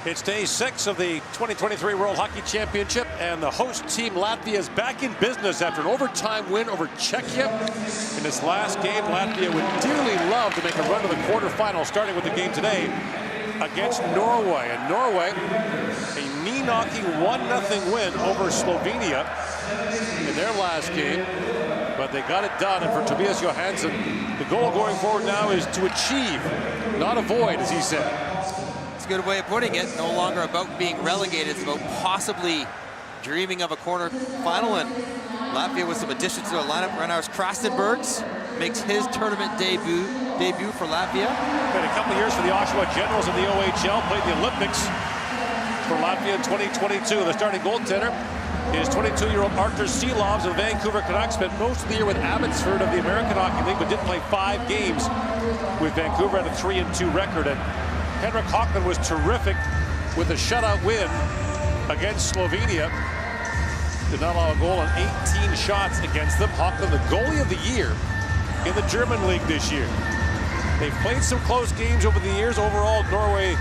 It's day 6 of the 2023 World Hockey Championship, and the host team Latvia is back in business after an overtime win over Czechia. In this last game, Latvia would dearly love to make a run to the quarterfinals, starting with the game today against Norway. And Norway, a knee-knocking 1-0 win over Slovenia in their last game, but they got it done. And for Tobias Johansson, the goal going forward now is to achieve, not avoid, as he said. A good way of putting it. No longer about being relegated, it's about possibly dreaming of a quarter-final. And Latvia with some additions to the lineup. Renars Krastenbergs makes his tournament debut for Latvia. Played a couple years for the Oshawa Generals in the OHL, played the Olympics for Latvia in 2022. The starting goaltender is 22-year-old Artur Silovs of the Vancouver Canucks. Spent most of the year with Abbotsford of the American Hockey League, but did play 5 games with Vancouver at a 3-2 record. And Henrik Hockman was terrific with a shutout win against Slovenia. Did not allow a goal on 18 shots against them. Hockman, the goalie of the year in the German league this year. They've played some close games over the years. Overall, Norway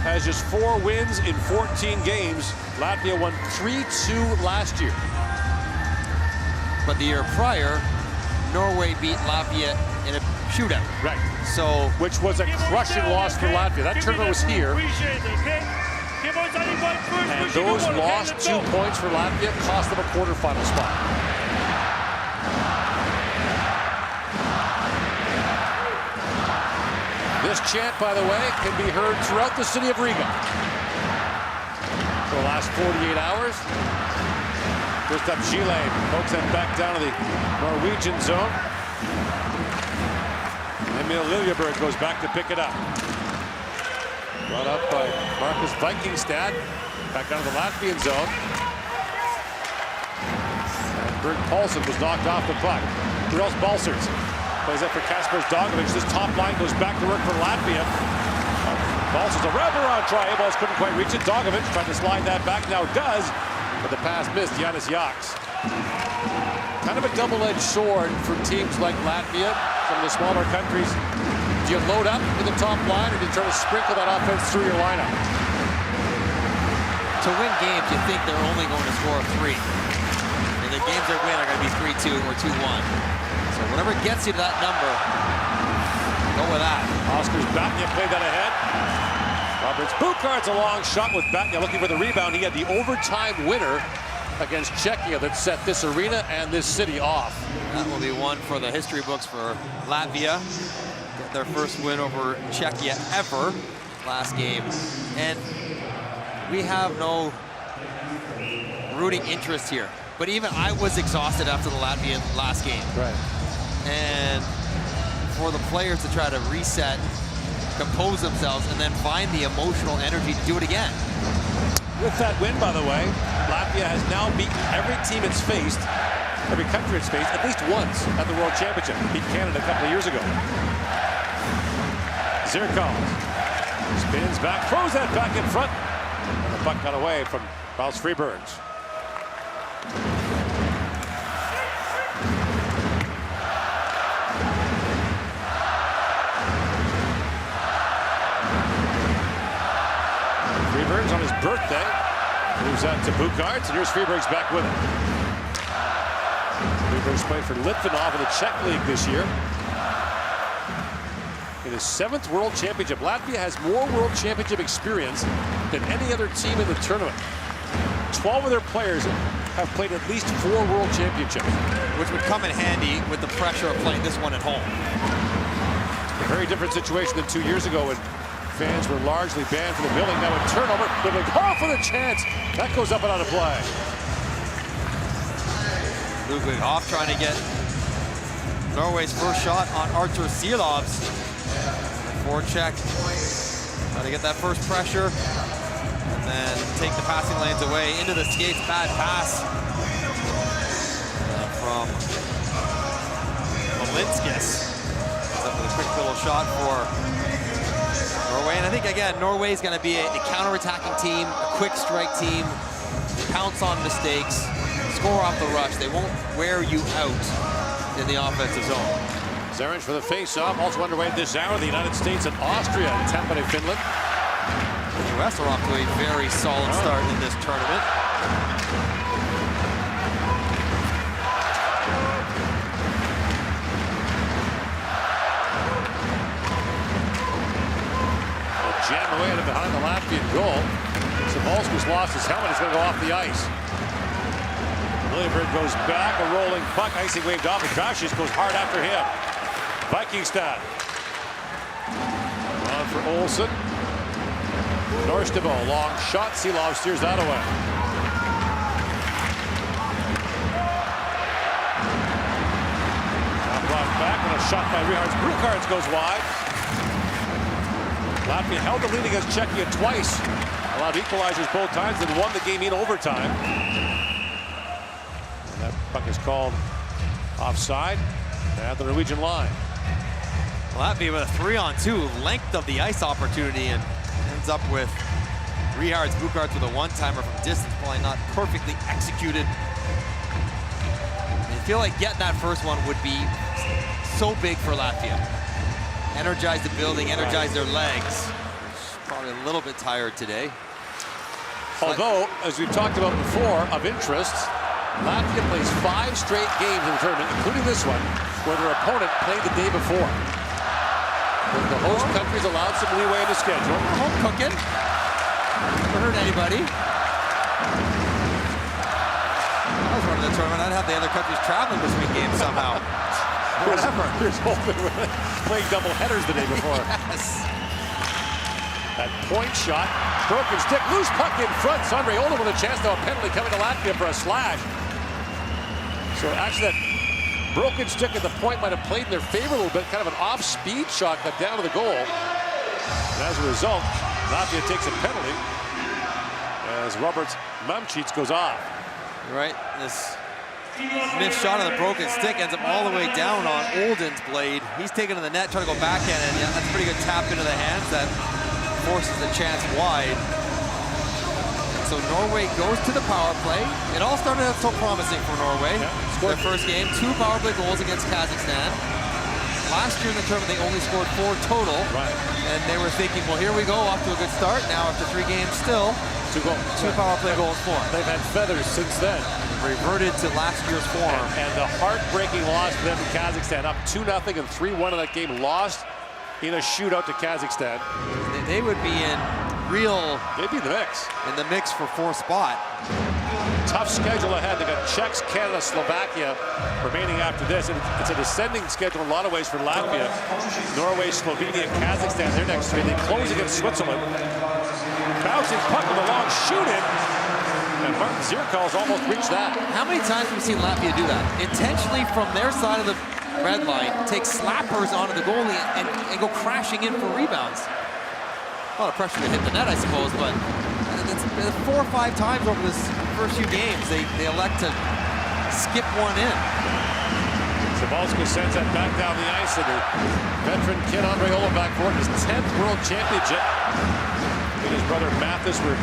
has just 4 wins in 14 games. Latvia won 3-2 last year. But the year prior, Norway beat Latvia in a shootout. Right. So, which was a crushing loss for Latvia. That tournament was here. And those lost 2 points for Latvia cost them a quarterfinal spot. This chant, by the way, can be heard throughout the city of Riga. For the last 48 hours. First up, Gile pokes them back down to the Norwegian zone. Emil Liljeberg goes back to pick it up. Brought up by Marcus Vikingstad. Back down to the Latvian zone. And Berg Paulsen was knocked off the puck. Rils Balsers plays up for Kaspars Dogovic. This top line goes back to work for Latvia. Balsers a wraparound try. Balls couldn't quite reach it. Dogovic tried to slide that back. Now does. But the pass missed. Janis Jaks. Kind of a double-edged sword for teams like Latvia, some of the smaller countries. Do you load up with the top line, or do you try to sprinkle that offense through your lineup? To win games, you think they're only going to score 3. And the games they're winning are going to be 3-2 or 2-1. So whatever gets you to that number, go with that. Oscars Batnia played that ahead. Roberts Bukart's a long shot with Batnia looking for the rebound. He had the overtime winner against Czechia that set this arena and this city off. That will be one for the history books for Latvia. Get their first win over Czechia ever last game. And we have no rooting interest here. But even I was exhausted after the Latvian last game. Right. And for the players to try to reset, compose themselves, and then find the emotional energy to do it again. With that win, by the way, Latvia has now beaten every team it's faced, every country it's faced, at least once at the World Championship. Beat Canada a couple of years ago. Zirkov spins back, throws that back in front. And the puck got away from Miles Freebergs. Freebergs on his birthday. Moves out to Bukarts, and here's Freebergs back with it. Freebergs played for Litvinov in the Czech League this year. In his 7th World Championship, Latvia has more World Championship experience than any other team in the tournament. 12 of their players have played at least 4 World Championships. Which would come in handy with the pressure of playing this one at home. A very different situation than 2 years ago when fans were largely banned from the building. Now a turnover, they're like, oh, for the chance. That goes up and out of play. Ludwig off trying to get Norway's first shot on Artur Silovs. Forecheck. Trying to get that first pressure. And then take the passing lanes away into the skates. Bad pass from Malinskis. Up with a quick little shot for Norway. And I think, again, Norway's going to be a counter-attacking team, a quick strike team, pounce on mistakes, score off the rush. They won't wear you out in the offensive zone. Zarinch for the face-off. Also underway this hour, the United States and Austria in Tampere, Finland. The US are off to a very solid start in this tournament. Jammed away to behind the Latvian goal. Sabalski's lost his helmet. He's going to go off the ice. Liljeberg goes back, a rolling puck. Icing waved off, and Krasjes goes hard after him. Vikingstad. On for Olsen. Norstebo, long shot. Silov steers that away. Now brought back, and a shot by Richards. Brukards goes wide. Latvia held the lead against Czechia twice. Allowed equalizers both times and won the game in overtime. And that puck is called offside at the Norwegian line. Latvia with a 3-on-2, length of the ice opportunity, and ends up with Richards, Brukards with a one-timer from distance, probably not perfectly executed. I feel like getting that first one would be so big for Latvia. Energize the building, energize their legs. Probably a little bit tired today. Although, as we've talked about before, of interest, Latvia plays 5 straight games in the tournament, including this one, where their opponent played the day before. The host country's allowed some leeway in the schedule. Home cooking. Never hurt anybody. I was running the tournament. I'd have the other countries traveling between games somehow. Whatever. Here's hoping we're playing double headers the day before. Yes. That point shot, broken stick, loose puck in front. Sondre Olden with a chance now, a penalty coming to Latvia for a slash. So actually that broken stick at the point might have played in their favor a little bit, kind of an off-speed shot cut down to the goal. And as a result, Latvia takes a penalty as Roberts Mamchits goes off. Right, this missed shot on the broken stick ends up all the way down on Olden's blade. He's taken to the net, trying to go backhand, and yeah, that's a pretty good tap into the hands that forces the chance wide. So Norway goes to the power play. It all started out so promising for Norway. Yeah, their first game, 2 power play goals against Kazakhstan. Last year in the tournament, they only scored 4 total. Right. And they were thinking, well, here we go, off to a good start. Now, after 3 games still, 2 power play goals for them. They've had feathers since then. Reverted to last year's form. And the heartbreaking loss for them to Kazakhstan, up 2-0 and 3-1 in that game, lost in a shootout to Kazakhstan. They would be in real... They'd be in the mix. In the mix for 4th spot. Tough schedule ahead. They've got Czechs, Canada, Slovakia remaining after this. And it's a descending schedule in a lot of ways for Latvia. Norway, Slovenia, Kazakhstan, their next 3. They close against Switzerland. Bouncing puck with a long shoot-in. And Martin Zierkal's almost reached that. How many times have we seen Latvia do that? Intentionally from their side of the red line, take slappers onto the goalie and go crashing in for rebounds. A lot of pressure to hit the net, I suppose, but it's 4 or 5 times over this first few games they elect to skip one in. Sabalski sends that back down the ice, and the veteran kid Andre Olden back for it, his 10th World Championship. He and his brother Mathis were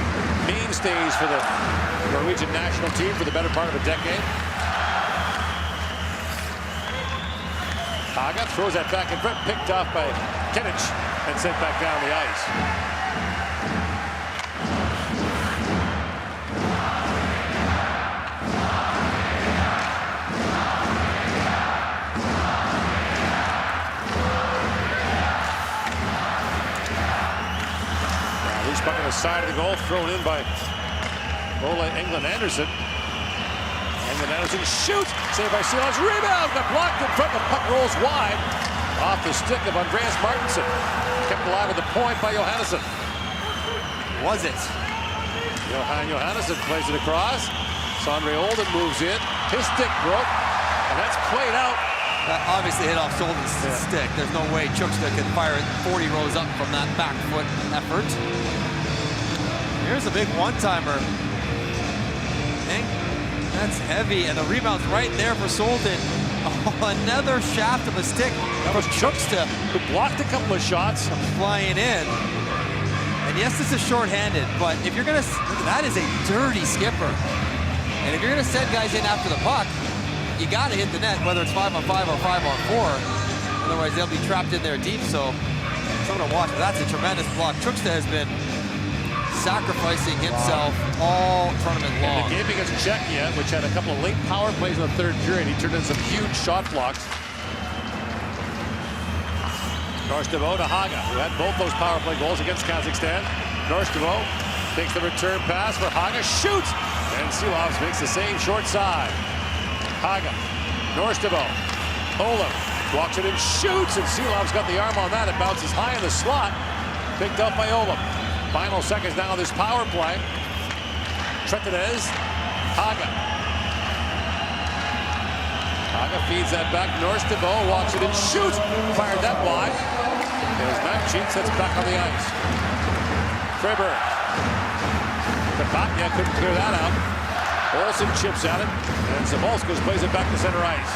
mainstays for the Norwegian national team for the better part of a decade. Haga throws that back in front, picked off by Kenic and sent back down the ice. Loose puck on the side of the goal, thrown in by Ole England Anderson. England Anderson shoots, saved by Silov, rebound, got blocked in front, the puck rolls wide off the stick of Andreas Martinsson. Kept alive at the point by Johannesson. Was it? Johannesson plays it across. Sondre Olden moves in, his stick broke, and that's played out. That obviously hit off Solden's stick. There's no way Chuksta can fire it 40 rows up from that back foot effort. Here's a big one-timer. That's heavy, and the rebound's right there for Solden. Oh, another shaft of a stick. That was Chuksta, who blocked a couple of shots. Flying in. And yes, this is shorthanded, but if you're gonna, that is a dirty skipper. And if you're gonna send guys in after the puck, you gotta hit the net, whether it's 5-on-5 or 5-on-4. Otherwise, they'll be trapped in there deep, so someone to watch. That's a tremendous block. Chuksta has been sacrificing himself all tournament long. And the game against Czechia, which had a couple of late power plays in the third period, he turned in some huge shot blocks. Norstevo to Haga, who had both those power play goals against Kazakhstan. Norstevo takes the return pass for Haga, shoots! And Silovs makes the same short side. Haga, Norstevo, Olam walks it and shoots, and Silovs got the arm on that. It bounces high in the slot, picked up by Olam. Final seconds now of this power play. Tretinez, Haga. Haga feeds that back. Norstevo walks it and shoots. Fired that wide. As Matchik sets back on the ice. Friberg. Kabatnya couldn't clear that out. Olsen chips at it. And Zabolskis plays it back to center ice.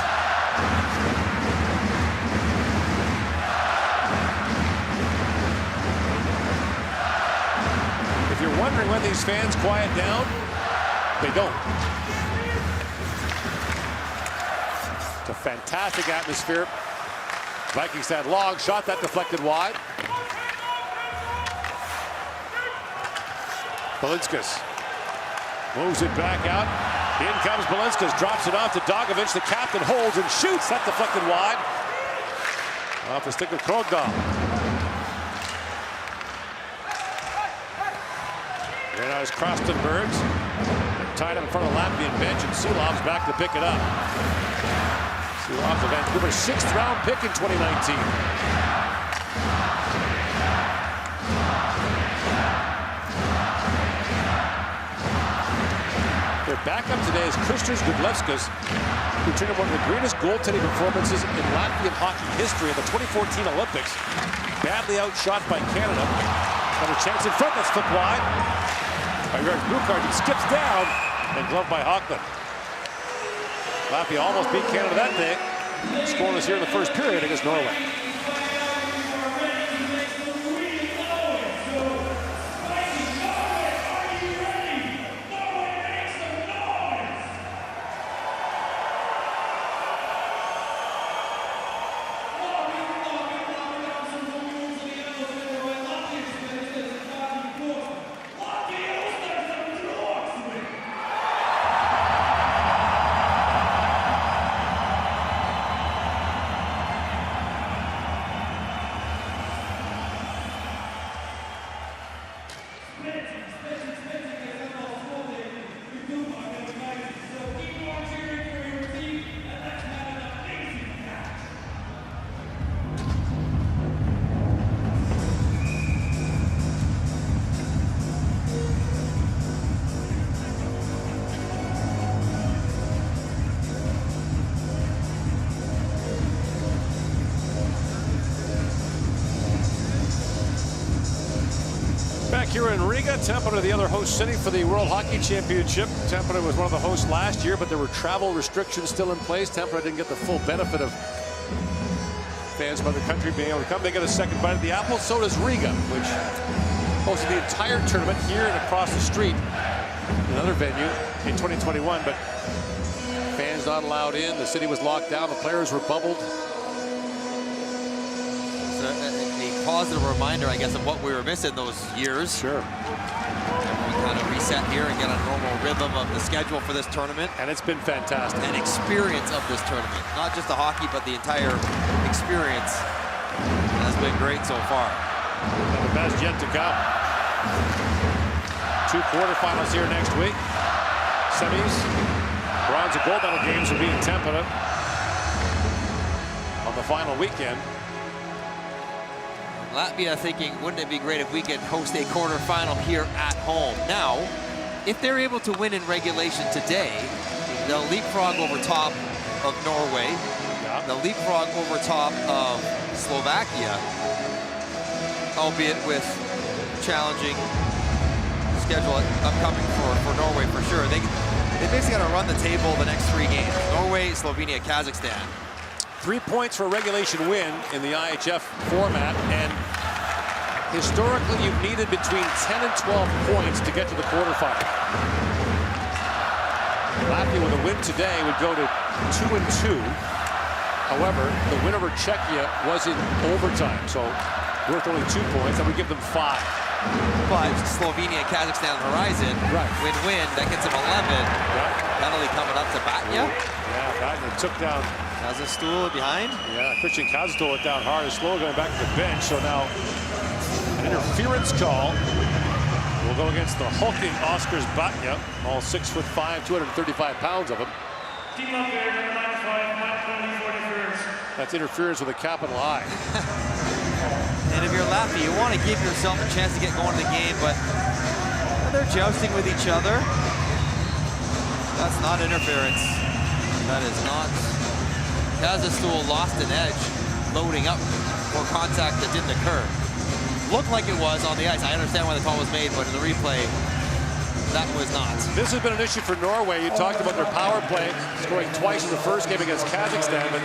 If you're wondering when these fans quiet down, they don't. It's a fantastic atmosphere. Vikings had long shot, that deflected wide. Balinskis moves it back out. In comes Balinskis, drops it off to Dogovic. The captain holds and shoots. That deflected wide. Off the stick of Krogdal. Here now is Krastenbergs. Tied up in front of the Latvian bench, and Silovs back to pick it up. Silovs, the Vancouver 6th round pick in 2019. Their backup today is Kristus Gudlevskis, who turned in one of the greatest goaltending performances in Latvian hockey history at the 2014 Olympics. Badly outshot by Canada. Got a chance in front, that's flipped wide. By Eric Bukart, it skips down, and gloved by Hockland. Latvia almost beat Canada that day. Scoreless here in the first period against Norway. Here in Riga, Tampere, the other host city for the World Hockey Championship. Tampere was one of the hosts last year, but there were travel restrictions still in place. Tampere didn't get the full benefit of fans from other country being able to come. They get a second bite at the apple. So does Riga, which hosted the entire tournament here and across the street in another venue in 2021. But fans not allowed in. The city was locked down. The players were bubbled. Positive reminder, I guess, of what we were missing those years. Sure. We kind of reset here and get a normal rhythm of the schedule for this tournament. And it's been fantastic. An experience of this tournament. Not just the hockey, but the entire experience has been great so far. And the best yet to come. 2 quarterfinals here next week. Semis. Bronze and gold medal games will be in Tampere on the final weekend. Latvia thinking, wouldn't it be great if we could host a quarterfinal here at home? Now, if they're able to win in regulation today, they'll leapfrog over top of Norway. Yeah. They'll leapfrog over top of Slovakia, albeit with challenging schedule upcoming for Norway for sure. They basically got to run the table the next 3 games. Norway, Slovenia, Kazakhstan. 3 points for a regulation win in the IHF format, and historically you've needed between 10 and 12 points to get to the quarterfinal. Latvia with a win today would go to 2-2. However, the win over Czechia was in overtime, so worth only 2 points. That would give them 5. But Slovenia, Kazakhstan on the horizon. Right. Win-win. That gets him 11. Right. Penalty coming up to Batnya. Yeah, Batnya took down. Kazakhstan behind. Yeah, Christian Kazakhstan went down hard. Is slow going back to the bench. So now an interference call will go against the hulking Oskars Batnya. All 6'5", 235 pounds of him. That's interference with a capital I. And if you're Latvia, you want to give yourself a chance to get going in the game, but they're jousting with each other. That's not interference. That is not. Kazakhstan lost an edge, loading up for contact that didn't occur. Looked like it was on the ice. I understand why the call was made, but in the replay, that was not. This has been an issue for Norway. You talked about their power play, scoring twice in the first game against Kazakhstan, but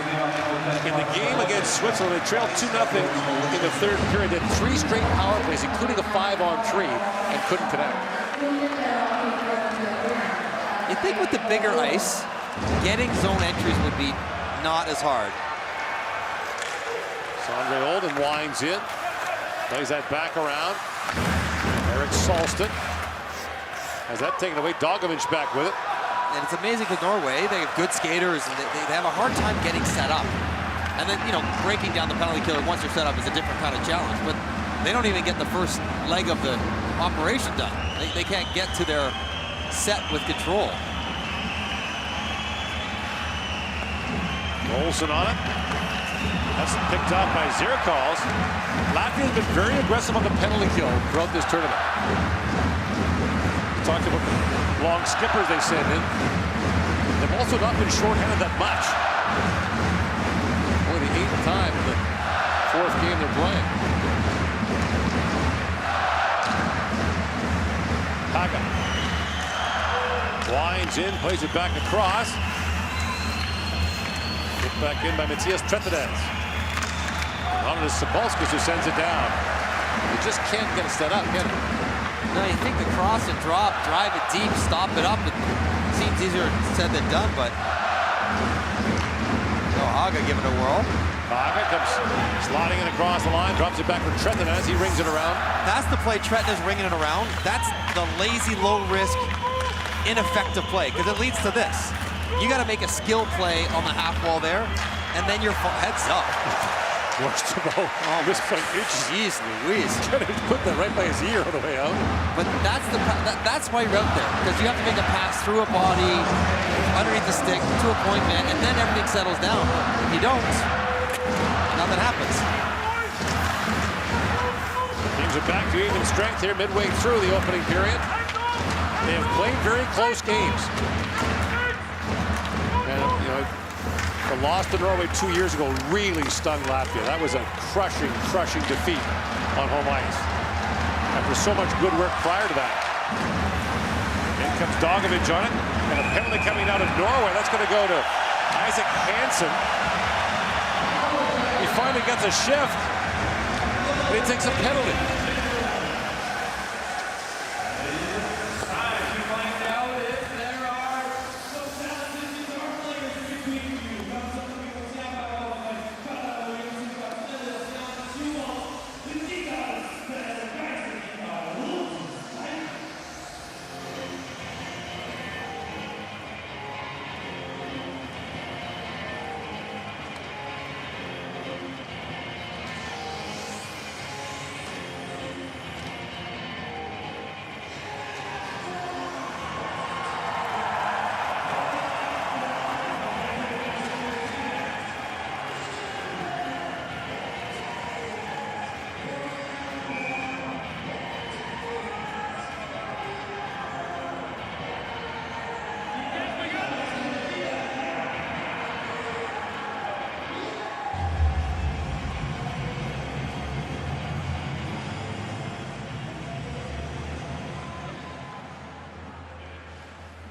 in the game against Switzerland, they trailed 2-0 in the third period. They had 3 straight power plays, including a 5-on-3, and couldn't connect. You think with the bigger ice, getting zone entries would be not as hard. Sondre Olden winds in, plays that back around. Eric Salston has that taken away. Dogovic back with it. And it's amazing because Norway, they have good skaters, and they have a hard time getting set up. And then, you know, breaking down the penalty killer once they're set up is a different kind of challenge. But they don't even get the first leg of the operation done. They can't get to their set with control. Olsen on it. That's picked off by Zirkals. Latvia has been very aggressive on the penalty kill throughout this tournament. We talked about the long skippers they send in. They've also not been shorthanded that much. Only the 8th time in the 4th game they're playing. Haga winds in, plays it back across. Put back in by Matthias Trettenes. On it is Sapolskas who sends it down. You just can't get it set up, can it? No, you think the cross and drop, drive it deep, stop it up. It seems easier said than done, but no, Haga giving it a whirl. Haga comes sliding it across the line, drops it back for Trettenes. He rings it around. That's the play, Trettenes ringing it around. That's the lazy, low-risk, ineffective play, because it leads to this. You got to make a skill play on the half wall there, and then your head's up. Worst of all, this point, Jeez Louise. Put that right by his ear on the way out. But that's why you're out there, because you have to make a pass through a body, underneath the stick, to a point man, and then everything settles down. If you don't, nothing happens. Teams are back to even strength here midway through the opening period. They have played very close games. And, you know, the loss to Norway 2 years ago really stung Latvia. That was a crushing defeat on home ice. After so much good work prior to that. In comes Dogovic on it. And a penalty coming out of Norway. That's going to go to Isaac Hansen. He finally gets a shift. And he takes a penalty.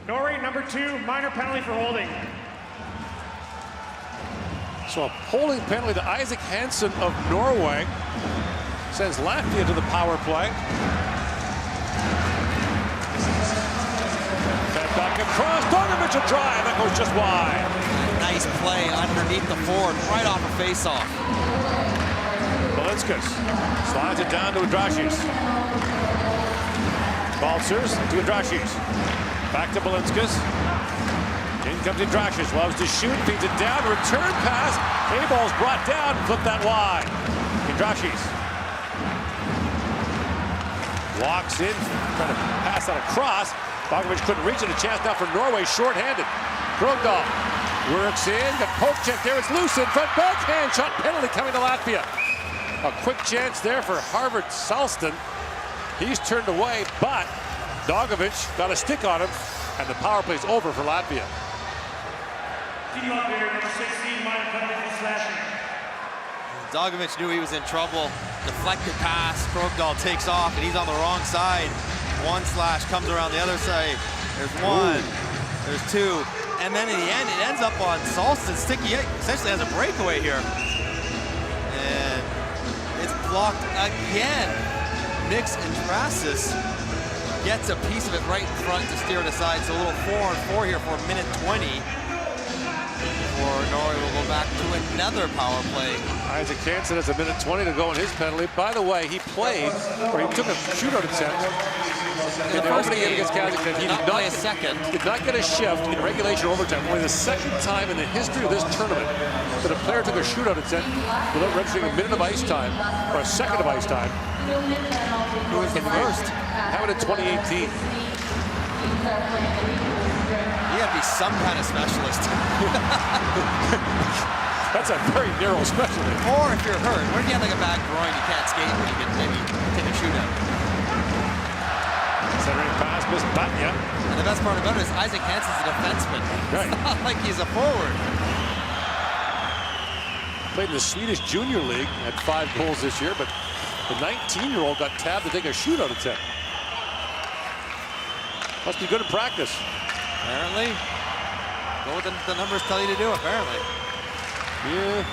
Norway, number 2, minor penalty for holding. So a holding penalty to Isaac Hansen of Norway sends Latvia to the power play. Fed back across, Dogovic a drive, that goes just wide. Nice play underneath the board, right off a face-off. Belinskas slides it down to Adrashis. Balcers to Andrashis. Back to Belinskas. In comes Andrashis. Loves to shoot. Feeds it down. Return pass. A-ball's brought down. Flip that wide. Andrashis. Walks in. Trying to pass that across. Bogovic couldn't reach it. A chance now for Norway. Short-handed. Krogdahl works in. Got poke check there. It's loose in front. Backhand shot. Penalty coming to Latvia. A quick chance there for Harvard Salston. He's turned away, but Bogovic got a stick on him, and the power play's over for Latvia. Bogovic knew he was in trouble. Deflected pass. Krogdahl takes off, and he's on the wrong side. One slash comes around the other side. There's one. There's two. And then in the end, it ends up on Salston's stick. He essentially has a breakaway here. And it's blocked again. Mix and Trasis gets a piece of it right in front to steer it aside. So a little 4-on-4 here for a minute 20. Before Norway will go back to another power play. Isaac Hansen has a minute 20 to go in his penalty. By the way, he played, or he took a shootout attempt in the opening game against Kazakhstan. He did not a second. Did not get a shift in regulation or overtime. Only the second time in the history of this tournament that a player took a shootout attempt without registering a minute of ice time or a second of ice time. Who was the first? Happened in 2018. You gotta be some kind of specialist. That's a very narrow specialty. Or if you're hurt, or if you have like a bad groin, you can't skate, but you can maybe take a shootout. Centering pass, missed Batya. And the best part about it is Isaac Hansen's a defenseman. Right. It's not like he's a forward. Played in the Swedish Junior League, had 5 goals this year, but the 19-year-old got tabbed to take a shootout attempt. Must be good in practice. Apparently. Go what the numbers tell you to do, apparently. Yeah.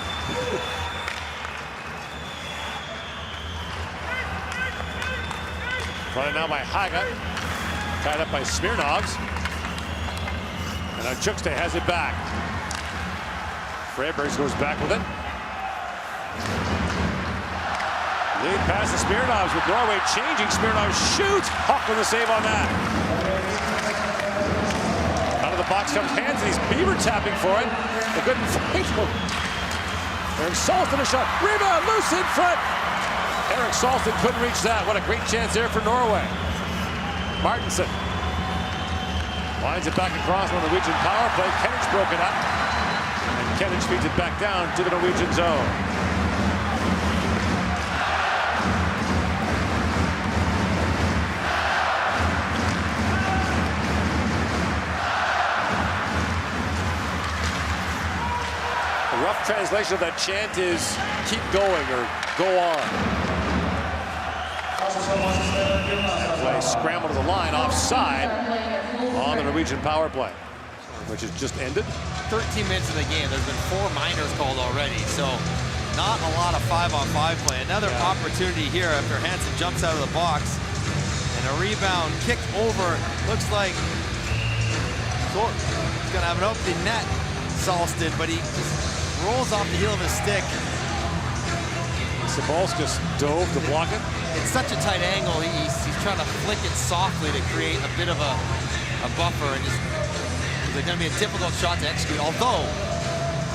Running now by Haga. Tied up by Smirnovs. And now Chukste has it back. Freibergs goes back with it. Lead pass to Smirnovs with Norway changing. Smirnovs shoots. Hawk with a save on that. Out of the box comes Hansen. He's beaver tapping for it. They couldn't find him. Eric Salston a shot. Rebound loose in front. Eric Salston couldn't reach that. What a great chance there for Norway. Martinson lines it back across on the Norwegian power play. Kennich broke it up. And Kennich feeds it back down to the Norwegian zone. A rough translation of that chant is keep going or go on. Play scramble to the line offside on the Norwegian power play, which has just ended. 13 minutes of the game. There's been 4 minors called already, so not a lot of 5-on-5 play. Another opportunity here after Hansen jumps out of the box. And a rebound kicked over. Looks like he's going to have an open net, Salston, but he just rolls off the heel of his stick. Sabalskas dove to block it. It's such a tight angle. He's trying to flick it softly to create a bit of a buffer, and it's going to be a difficult shot to execute. Although,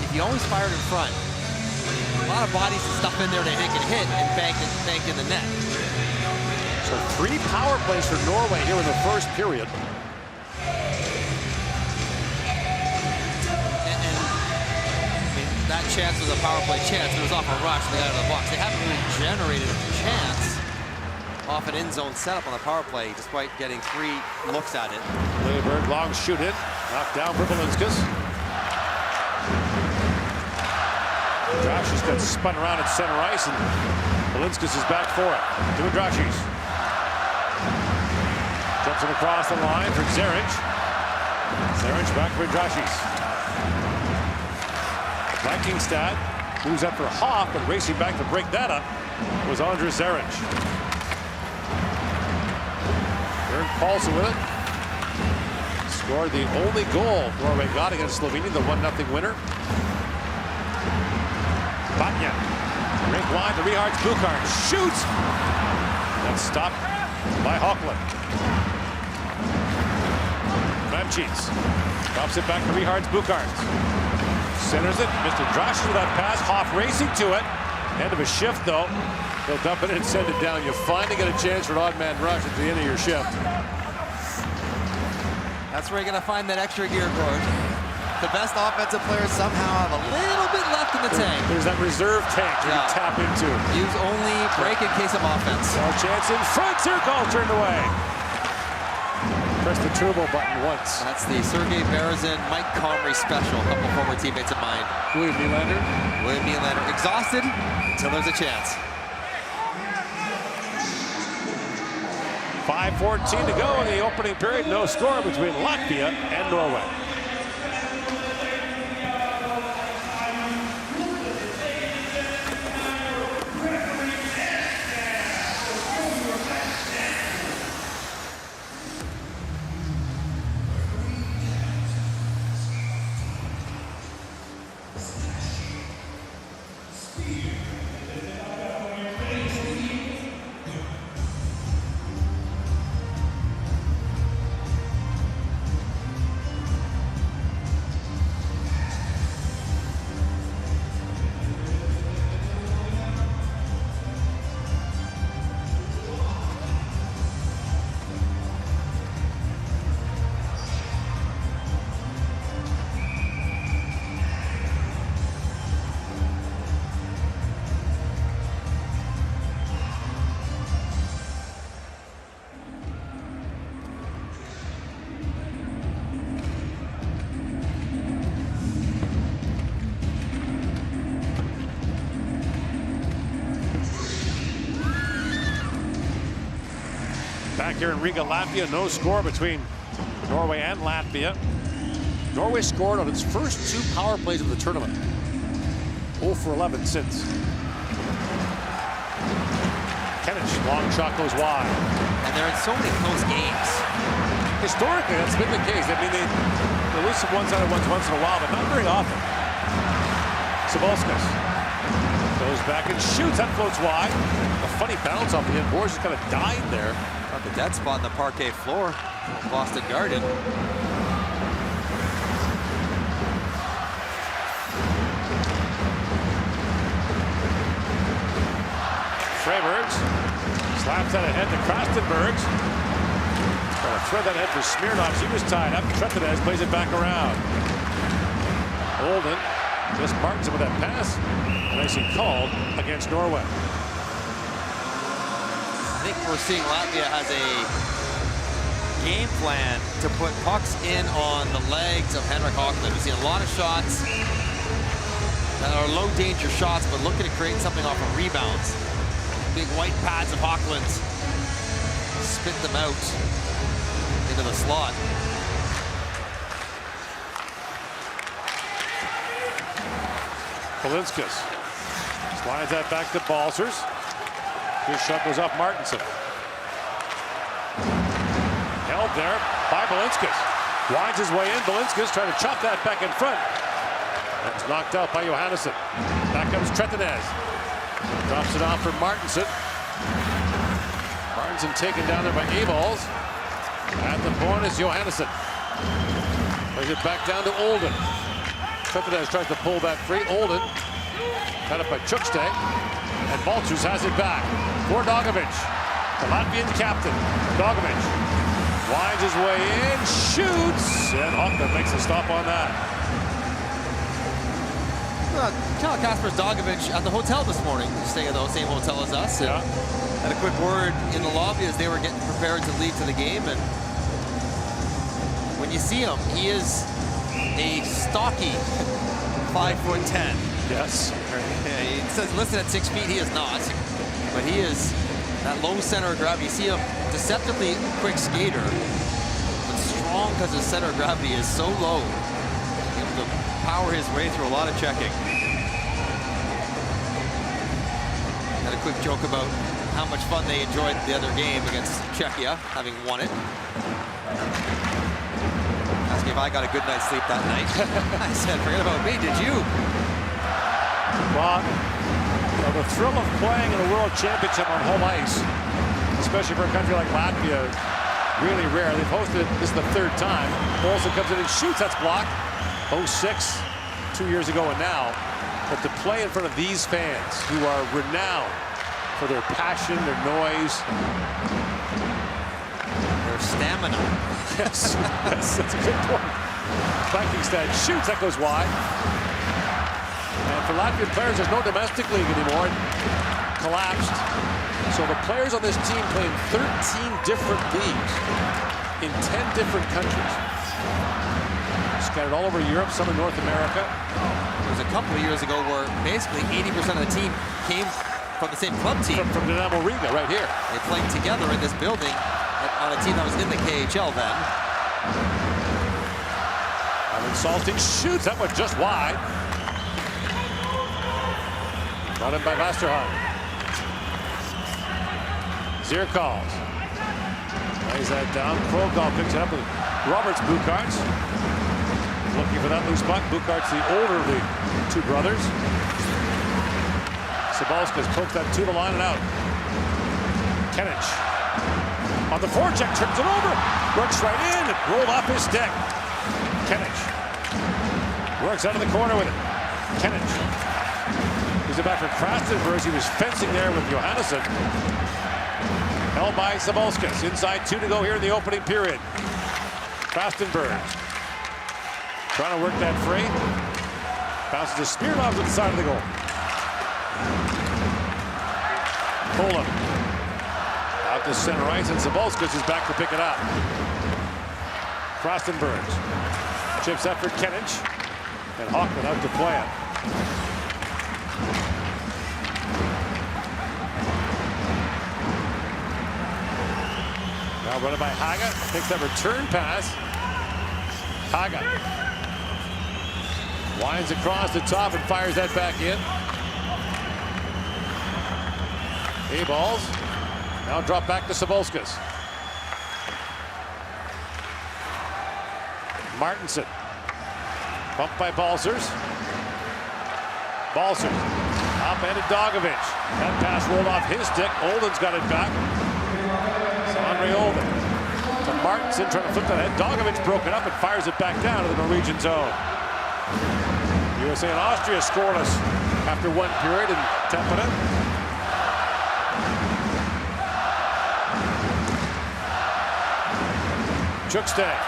if you always fire it in front, a lot of bodies and stuff in there that they can hit and bank in the net. So 3 power plays for Norway here in the first period. That chance was a power play chance. It was off a rush. They got out of the box. They haven't really generated a chance off an end zone setup on the power play, despite getting 3 looks at it. Lilleberg, long shoot in. Knocked down for Belinskas. Josh just got spun around at center ice, and Belinskas is back for it. To Andrashis. Jumps him across the line for Zaric. Zaric back for Andrashis. Vikingstad moves up for Hoff, but racing back to break that up was Andres Zaric. Bernd Paulsen with it. Scored the only goal Norway got against Slovenia, the 1-0 winner. Batya. Rink wide to Richards. Buchard shoots. That's stopped by Hochland. cheats. Drops it back to Richards Buchards. Centers it. Mr. Josh with that pass. Hoff racing to it. End of a shift, though. He'll dump it in and send it down. You finally get a chance for an odd man rush at the end of your shift. That's where you're going to find that extra gear, Gord. The best offensive players somehow have a little bit left in the tank. There's that reserve tank you can tap into. Use only break in case of offense. No chance in front. Zirkov turned away. Press the turbo button once. That's the Sergei Berezin, Mike Comrie special. A couple former teammates of mine. William Nylander. William Nylander. Exhausted until there's a chance. 5:14 to go in the opening period. No score between Latvia and Norway. Back here in Riga, Latvia, no score between Norway and Latvia. Norway scored on its first 2 power plays of the tournament. 0 for 11 since. Kennich, long shot goes wide. And they're in so many close games. Historically, that's been the case. I mean, they lose some one-sided ones once in a while, but not very often. Sabalskas goes back and shoots. That floats wide. A funny bounce off the end boards. Just kind of died there. Got the dead spot on the parquet floor of Boston Garden. Freybergs slaps that ahead to Krastenbergs. Trying to thread that head for Smirnov. She was tied up. Tretinez plays it back around. Olden just marks him with that pass. Nicely called against Norway. I think we're seeing Latvia has a game plan to put pucks in on the legs of Henrik Hockland. We've seen a lot of shots that are low danger shots, but looking to create something off of rebounds. Big white pads of Hockland's spit them out into the slot. Polinskas slides that back to Balcers. His shot goes off Martinson. Held there by Polinskas. Winds his way in. Polinskas trying to chop that back in front. That's knocked out by Johannesson. Back comes Tretinez. Drops it off for Martinson. Martinson taken down there by Abels. At the point is Johannesson. Plays it back down to Olden. Tretinez tries to pull that free. Olden cut up by Chukste. And Balcers has it back for Dogovic. The Latvian captain, Dogovic, winds his way in, shoots, and Hockland makes a stop on that. Cal Kasper's Dogovic at the hotel this morning, staying at the same hotel as us. And had a quick word in the lobby as they were getting prepared to leave to the game. And when you see him, he is a stocky 5'10". Yes. He says listed at 6 feet. He is not, but he is that low center of gravity. You see him deceptively quick skater, but strong because his center of gravity is so low. Able to power his way through a lot of checking. Had a quick joke about how much fun they enjoyed the other game against Czechia, having won it. Asking if I got a good night's sleep that night. I said, forget about me, did you? Well, the thrill of playing in a world championship on home ice, especially for a country like Latvia, really rare. They've hosted it, this is the third time. Olsen comes in and shoots, that's blocked. 06, 2 years ago and now. But to play in front of these fans who are renowned for their passion, their noise. Their stamina. Yes, yes, that's a good point. Vikingstad shoots, that goes wide. And for Latvian players, there's no domestic league anymore. It collapsed. So the players on this team play in 13 different leagues in 10 different countries. Scattered all over Europe, some in North America. There was a couple of years ago where basically 80% of the team came from the same club team. From Tampere-Riga, right here. They played together in this building on a team that was in the KHL then. Alan Salting shoots, that one just wide. Brought in by Vasterholm. Zier calls. Lays that down. Krogdahl picks it up with Roberts Bukarts. Looking for that loose puck. Bukarts, the older of the two brothers. Sabalskas pokes that to the line and out. Kenich on the forecheck, turns it over. Works right in, rolled off his stick. Kenich works out of the corner with it. Kenich. He's it back for Krastenberg. He was fencing there with Johannesson. Held by Sabalskas. Inside 2 to go here in the opening period. Krastenberg trying to work that free. Bounces to Smirnov to the side of the goal. Poland out to center ice, and Sabalskas is back to pick it up. Krastenberg chips up for Kenich, and Hockman out to play it. Now run it by Haga, takes that return pass. Haga winds across the top and fires that back in. A-balls now drop back to Sabalskas. Martinson bumped by Balsers. Balsers up-ended Dogovic. That pass rolled off his stick. Olden's got it back. So Andre Olden to Martinson trying to flip that head. Dogovic broke it up and fires it back down to the Norwegian zone. USA and Austria scoreless after one period in Tampere. Chukstad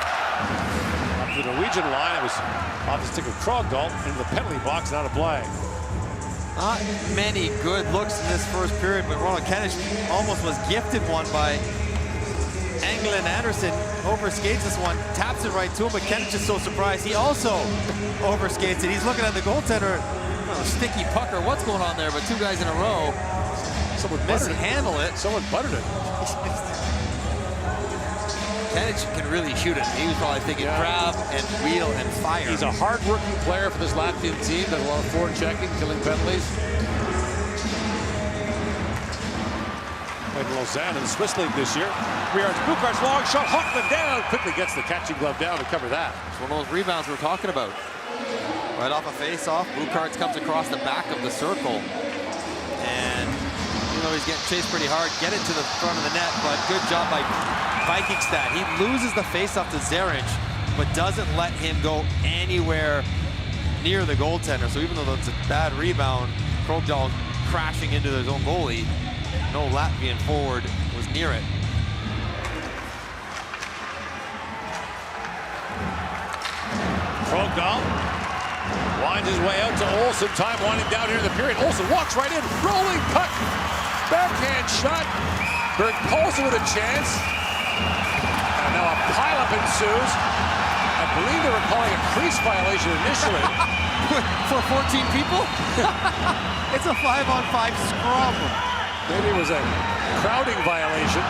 up to the Norwegian line. It was off the stick of Krogdahl into the penalty box and out of play. Not many good looks in this first period, but Ronald Kenich almost was gifted one by Englund Anderson. Overskates this one, taps it right to him, but Kenich is so surprised. He also overskates it. He's looking at the goaltender. Oh, sticky pucker, what's going on there? But two guys in a row. Someone mishandle it. Someone buttered it. Kenich can really shoot it. He was probably thinking grab and wheel and fire. He's a hard-working player for this Latvian team. Does a lot of forechecking, killing penalties. Played Lausanne in the Swiss League this year. 3 yards, Bukarts, long shot, Hockman down. Quickly gets the catching glove down to cover that. It's one of those rebounds we're talking about. Right off a face-off, Bukarts comes across the back of the circle. And even though he's getting chased pretty hard, get it to the front of the net, but good job by Vikingstad. He loses the face-off to Zeric, but doesn't let him go anywhere near the goaltender. So even though it's a bad rebound, Krogdahl crashing into his own goalie. No Latvian forward was near it. Krogdahl winds his way out to Olsen. Time winding down here in the period. Olsen walks right in, rolling puck, backhand shot. Berg Paulsen with a chance. And now a pileup ensues. I believe they were calling a crease violation initially. For 14 people? It's a 5-on-5 scrum. Maybe it was a crowding violation.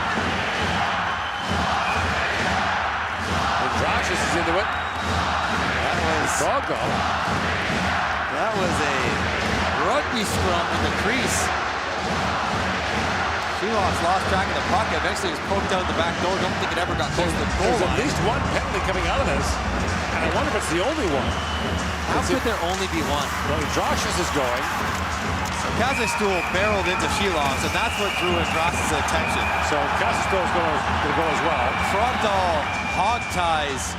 Andrashis is into it. That was Krogdahl. That was a rugby scrum in the crease. Shilov's lost track of the puck. Eventually it was poked out the back door. Don't think it ever got close to the goal line. There's at least one penalty coming out of this. And I wonder if it's the only one. How could there only be one? Well, Josh's is going. Kazastul barreled into Shilovs, and that's what drew Andras's attention. So Kazastul is going to go as well. Frontal hog ties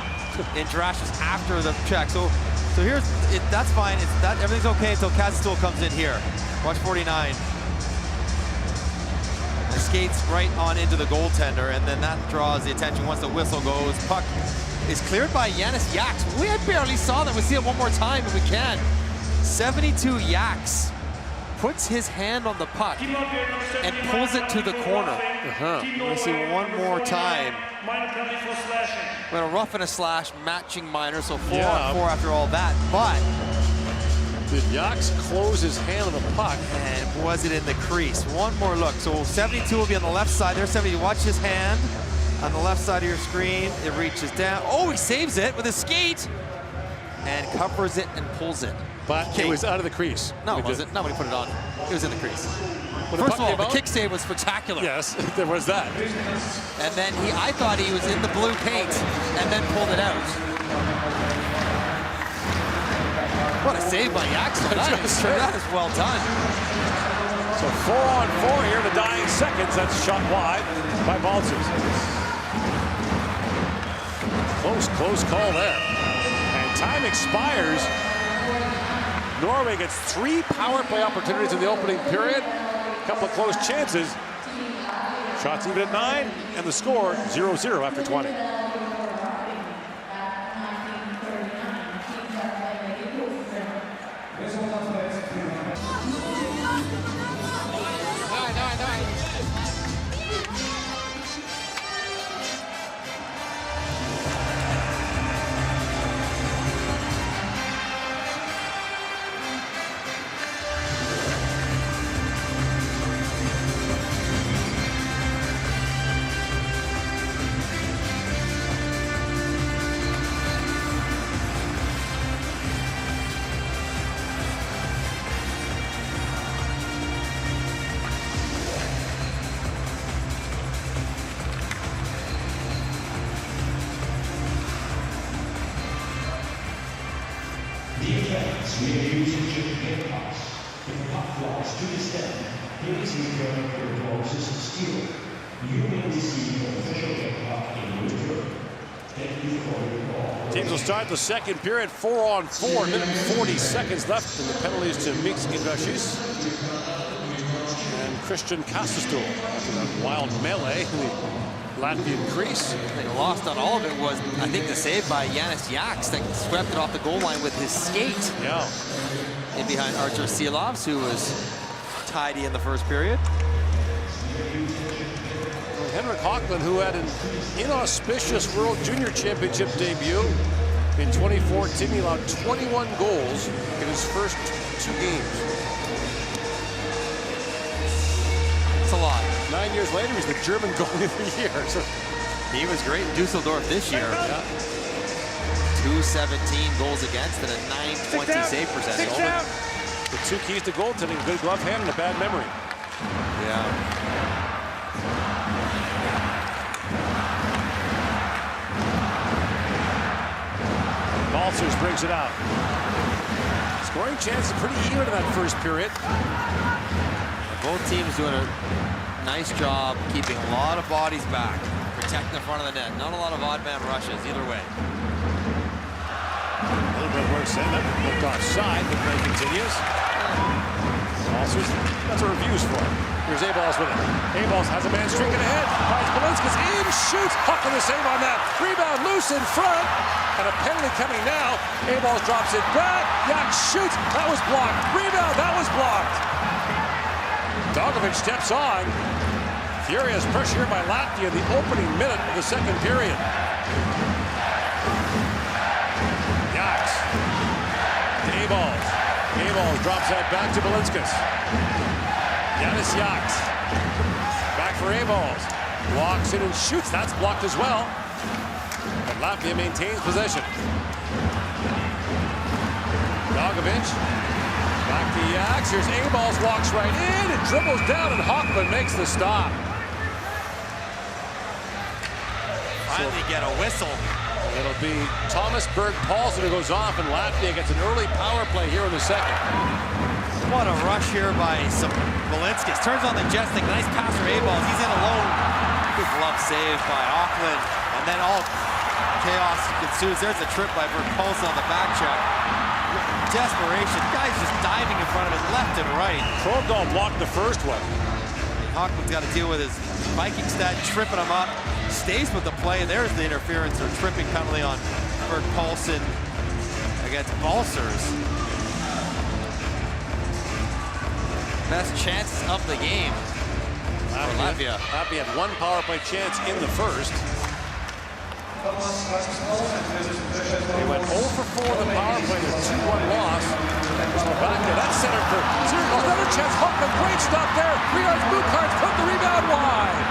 Andras's after the check. So here's it. That's fine. Everything's okay until Kazastul comes in here. Watch 49. And skates right on into the goaltender, and then that draws the attention once the whistle goes. Puck is cleared by Yanis Yaks. We barely saw that. We see it one more time if we can. 72 Yaks puts his hand on the puck and pulls it to the corner. We'll see one more time. We're gonna rough and a slash, matching minor, so 4 on 4 after all that. But did Yaks close his hand on the puck? And was it in the crease? One more look. So 72 will be on the left side. There's 70. Watch his hand on the left side of your screen. It reaches down. Oh, he saves it with a skate and covers it and pulls it. But it was out of the crease. No, it wasn't. Not when he put it on. It was in the crease. First of all, the kick save was spectacular. Yes, there was that. And then I thought he was in the blue paint and then pulled it out. What a save by Yaxel. That is well done. So 4 on 4 here, the dying seconds. That's shot wide by Baltzers. Close call there. And time expires. Norway gets 3 power play opportunities in the opening period. A couple of close chances. Shots even at 9, and the score 0-0 after 20. Teams will start the second period, 4 on 4, minute and 40 seconds left, and the penalties to Mix Indrashis and Christian Kazastul after that wild melee in the Latvian crease. They lost on all of it was, I think, the save by Yanis Yaks that swept it off the goal line with his skate. Yeah. In behind Archer Silovs, who was tidy in the first period. Henrik Hockland, who had an inauspicious World Junior Championship debut in 2014, he allowed 21 goals in his first 2 games. It's a lot. 9 years later, he's the German goalie of the year. So he was great in Dusseldorf this year. Yeah. 217 goals against and a 920 save percentage. The 2 keys to goaltending: good glove hand and a bad memory. Yeah. Baltzers brings it out. Scoring chances pretty even in that first period. Both teams doing a nice job keeping a lot of bodies back, protecting the front of the net. Not a lot of odd man rushes either way. A little bit of work sent. Looked offside, but play continues. Baltzers, that's what review's for. Here's A-Balls with it. A-Balls has a man streaking ahead. Finds Belinskas in, shoots. Huck with a save on that. Rebound loose in front. And a penalty coming now. A-Balls drops it back. Yak shoots. That was blocked. Rebound. That was blocked. Dogovic steps on. Furious pressure here by Latvia in the opening minute of the second period. Yaks. A-Balls. A-Balls drops that back to Belinskas. Yanis Yaks. Back for A-Balls. Walks in and shoots. That's blocked as well. But Latvia maintains possession. Dogovic. Back to Yaks. Here's A-Balls. Walks right in. It dribbles down, and Hockman makes the stop. Finally get a whistle. It'll be Thomas Berg-Paulsen who goes off, and Latvia gets an early power play here in the second. What a rush here by Balinskis. Turns on the jet stick. Nice pass for A-balls. He's in alone. Good glove save by Auckland. And then all chaos ensues. There's a trip by Berg-Paulsen on the back check. Desperation. Guy's just diving in front of it left and right. Krogdahl blocked the first one. Auckland's got to deal with his Viking stat, tripping him up. Stays with the play, and there's the interference or tripping penalty on Berg-Paulsen against Balsers. Best chances of the game for Latvia. Latvia had one power play chance in the first. They went 0 for 4 in the power play, a 2-1 loss. So back there, that's centered for Zirkle. Another chance, Hoffman, great stop there. Riards Bukarts put the rebound wide.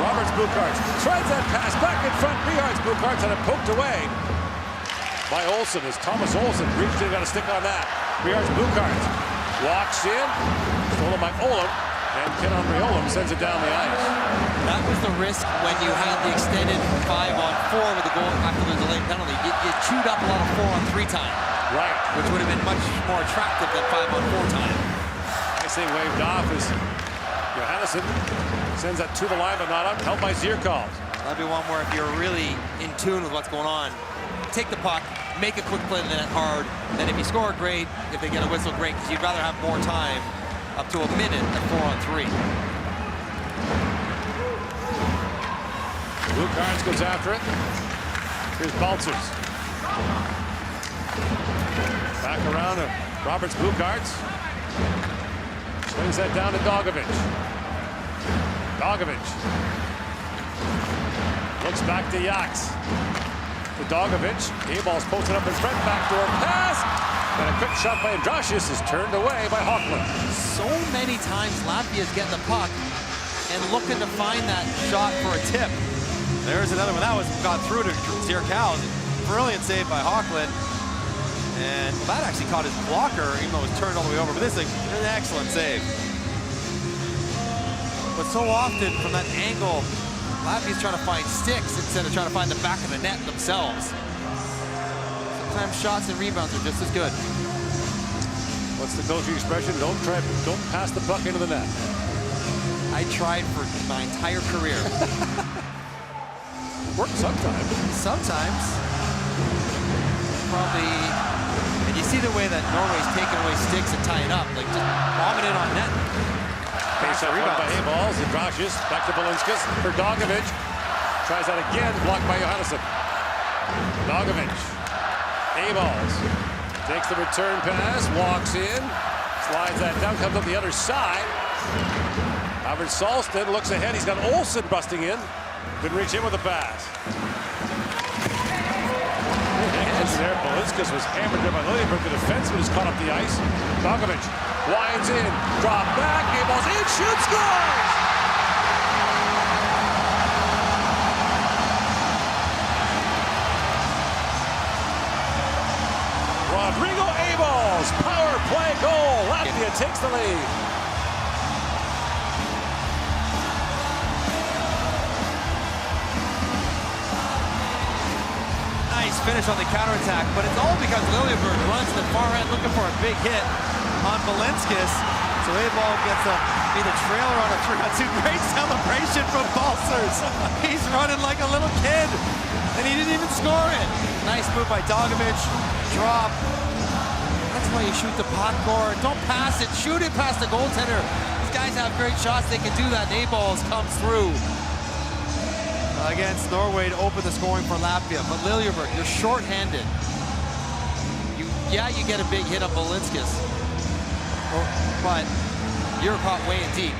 Roberts Bukarts tries that pass back in front. Riards Bukarts had it poked away by Olsen as Thomas Olsen reached in, got a stick on that. Riards Bukarts walks in, stolen by Olam, and Ken Olam sends it down the ice. That was the risk when you had the extended 5-on-4 with the goal after the delayed penalty. You chewed up a lot of 4-on-3 time. Right. Which would have been much more attractive than 5-on-4 time. Nice thing waved off as Johannesson sends that to the line, but not up. Helped by Zirkle. That'd be one where if you're really in tune with what's going on, take the puck, make a quick play in the net hard. Then if you score, great. If they get a whistle, great, because you'd rather have more time, up to a minute at 4-on-3. Bukarts goes after it. Here's Balsers. Back around to Roberts Bukarts. Swings that down to Dogovic. Dogovic. Looks back to Yaks. To Dogovic. A-ball's posted up in front. Backdoor pass. And a quick shot by Andrasius is turned away by Hoffman. So many times Latvia's getting the puck and looking to find that shot for a tip. There's another one. That was got through to Zirkle. Brilliant save by Hoffman. And that actually caught his blocker, even though it was turned all the way over. But this is an excellent save. But so often from that angle, Latvia's trying to find sticks instead of trying to find the back of the net themselves. Sometimes shots and rebounds are just as good. What's the coaching expression? Don't pass the puck into the net. I tried for my entire career. Worked sometimes. Sometimes. Probably. And you see the way that Norway's taking away sticks and tying up, like just bombing it on net. Face up by A-balls. Andrasius back to Balinskis for Dogovic. Tries that again, blocked by Johannesson. Dogovic. A-balls. Takes the return pass, walks in, slides that down, comes up the other side. Albert Salston looks ahead. He's got Olsen busting in. Couldn't reach in with the pass. Hands there. Balinskis was hammered there by Liljeberg. The defenseman has caught up the ice. Dogovic winds in, drop back, A-balls in, shoots, scores! Rodrigo A-balls, power play goal. Latvia takes the lead. Nice finish on the counterattack, but it's all because Liljeberg runs to the far end looking for a big hit on Balinskis. So A-ball gets to be the trailer on a 3-on-2. Great celebration from Balsers. He's running like a little kid, and he didn't even score it. Nice move by Dogovic. Drop. That's why you shoot the popcorn. Don't pass it. Shoot it past the goaltender. These guys have great shots. They can do that. A-balls comes through against Norway to open the scoring for Latvia. But Liljeberg, you're shorthanded. You get a big hit on Balinskis, but you're caught way in deep.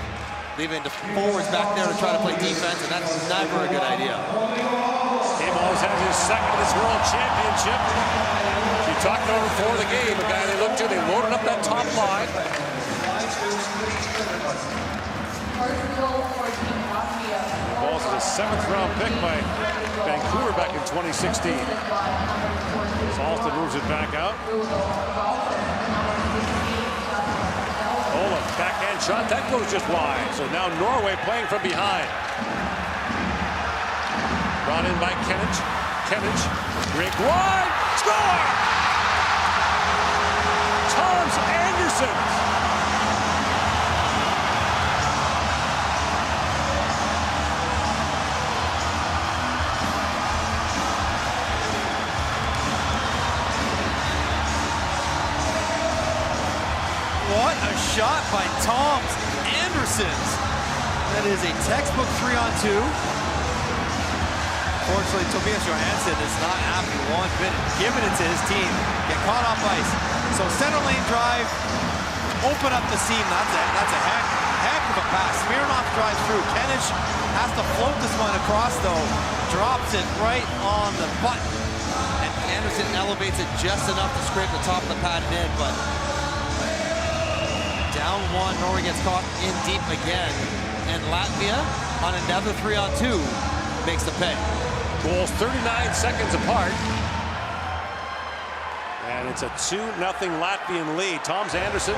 Leaving the forwards back there to try to play defense, and that's never a good idea. A-balls has his second of this World Championship. She talked over before the game, a guy they looked to. They loaded up that top line. Balls is a 7th-round pick by Vancouver back in 2016. Salston moves it back out. Olam Backhand shot, that goes just wide. So now Norway playing from behind. Brought in by Kennich. Kennich, break wide, score! Toms Anderson. What a shot by Toms Anderson. That is a textbook 3-on-2. Fortunately, Tobias Johansson is not happy one bit, giving it to his team. Get caught off ice. So center lane drive, open up the seam. That's a heck of a pass. Smirnoff drives through. Kennich has to float this one across though. Drops it right on the button. And Anderson elevates it just enough to scrape the top of the padded in, but down one, Norway gets caught in deep again. And Latvia, on another 3-on-2, makes the pay. Goals 39 seconds apart. And it's a 2-0 Latvian lead. Toms Anderson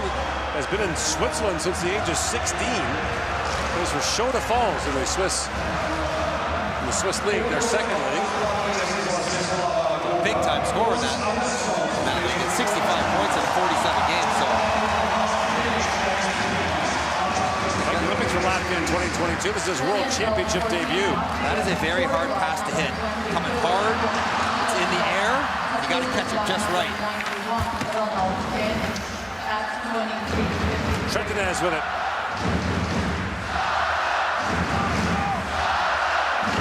has been in Switzerland since the age of 16. Plays for Chaude Falls in the Swiss league, their second league. Big time scorer in that league at 65 points in 47 games. So Olympics for Latvia in 2022. This is his World Championship debut. that is a very hard pass to hit. Coming hard, it's in the air. You got to catch it just right. Trentinez with it.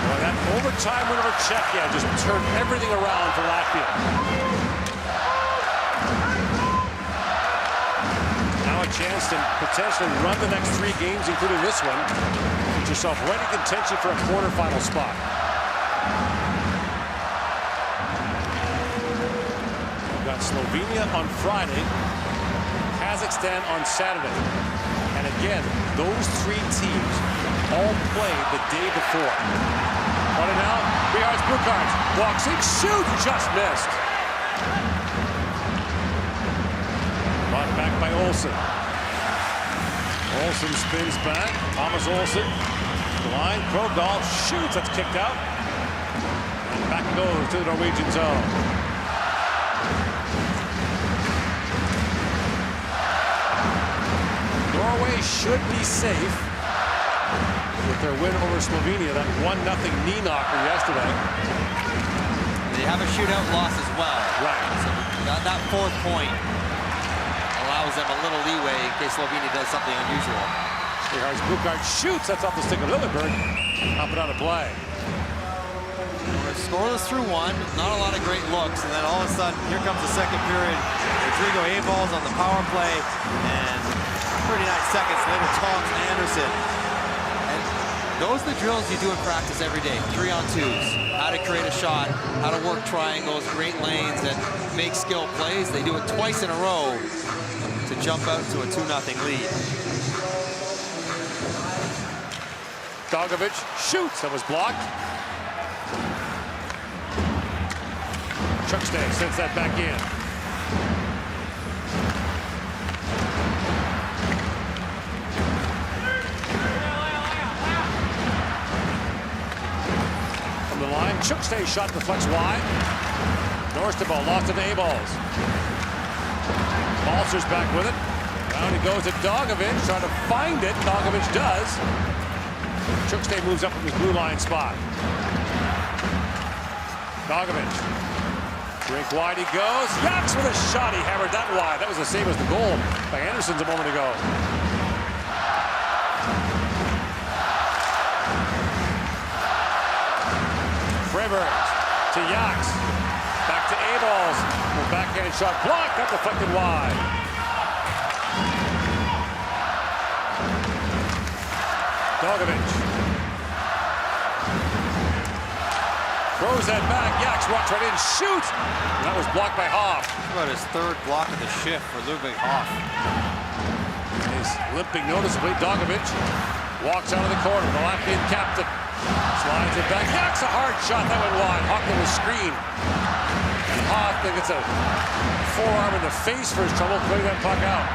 Well, that overtime win over Czechia just turned everything around for Latvia. Now a chance to potentially run the next 3 games, including this one. Get yourself right in contention for a quarterfinal spot. We've got Slovenia on Friday, Kazakhstan on Saturday. And again, those 3 teams all played the day before. Running out, Rihards Bukarts walks in, shoots, just missed. Brought back by Olsen. Olsen spins back. Thomas Olsen. The line. Krogdahl shoots. That's kicked out. And back it goes to the Norwegian zone. Norway should be safe with their win over Slovenia. That 1-0 knee knocker yesterday. They have a shootout loss as well. Right. So that 4th point allows them a little leeway in case Slovenia does something unusual. Rihards Bukarts shoots. That's off the stick of Lilleberg. Up and out of play. We're scoreless through 1. Not a lot of great looks. And then all of a sudden, here comes the second period. Rodrigo Evalds on the power play. And 39 seconds later, Toms Anderson. And those are the drills you do in practice every day. 3-on-2s. How to create a shot. How to work triangles, great lanes, and make skill plays. They do it twice in a row to jump out to a 2-0 lead. Dogovic shoots. That was blocked. Chuckstay sends that back in. From the line, Chuckstay shot deflects wide. Norsteball lost it to Evalds. Balcer's back with it. Down he goes to Dogovic, trying to find it. Dogovic does. Chuckstay moves up from his blue line spot. Dogovic. Drink wide he goes. Yaks with a shot. He hammered that wide. That was the same as the goal by Anderson's a moment ago. Frevert to Yaks. Back to Evalds. The backhand shot blocked. That deflected wide. Dogovic. Throws that back. Yaks walks right in, shoots. And that was blocked by Hoff. About his 3rd block of the shift for Ludwig Hoff. He's limping noticeably. Dogovic walks out of the corner. The Latvian captain slides it back. Yaks a hard shot. That went wide. Hoffman was screened. And Hoff gets a forearm in the face for his trouble, putting that puck out.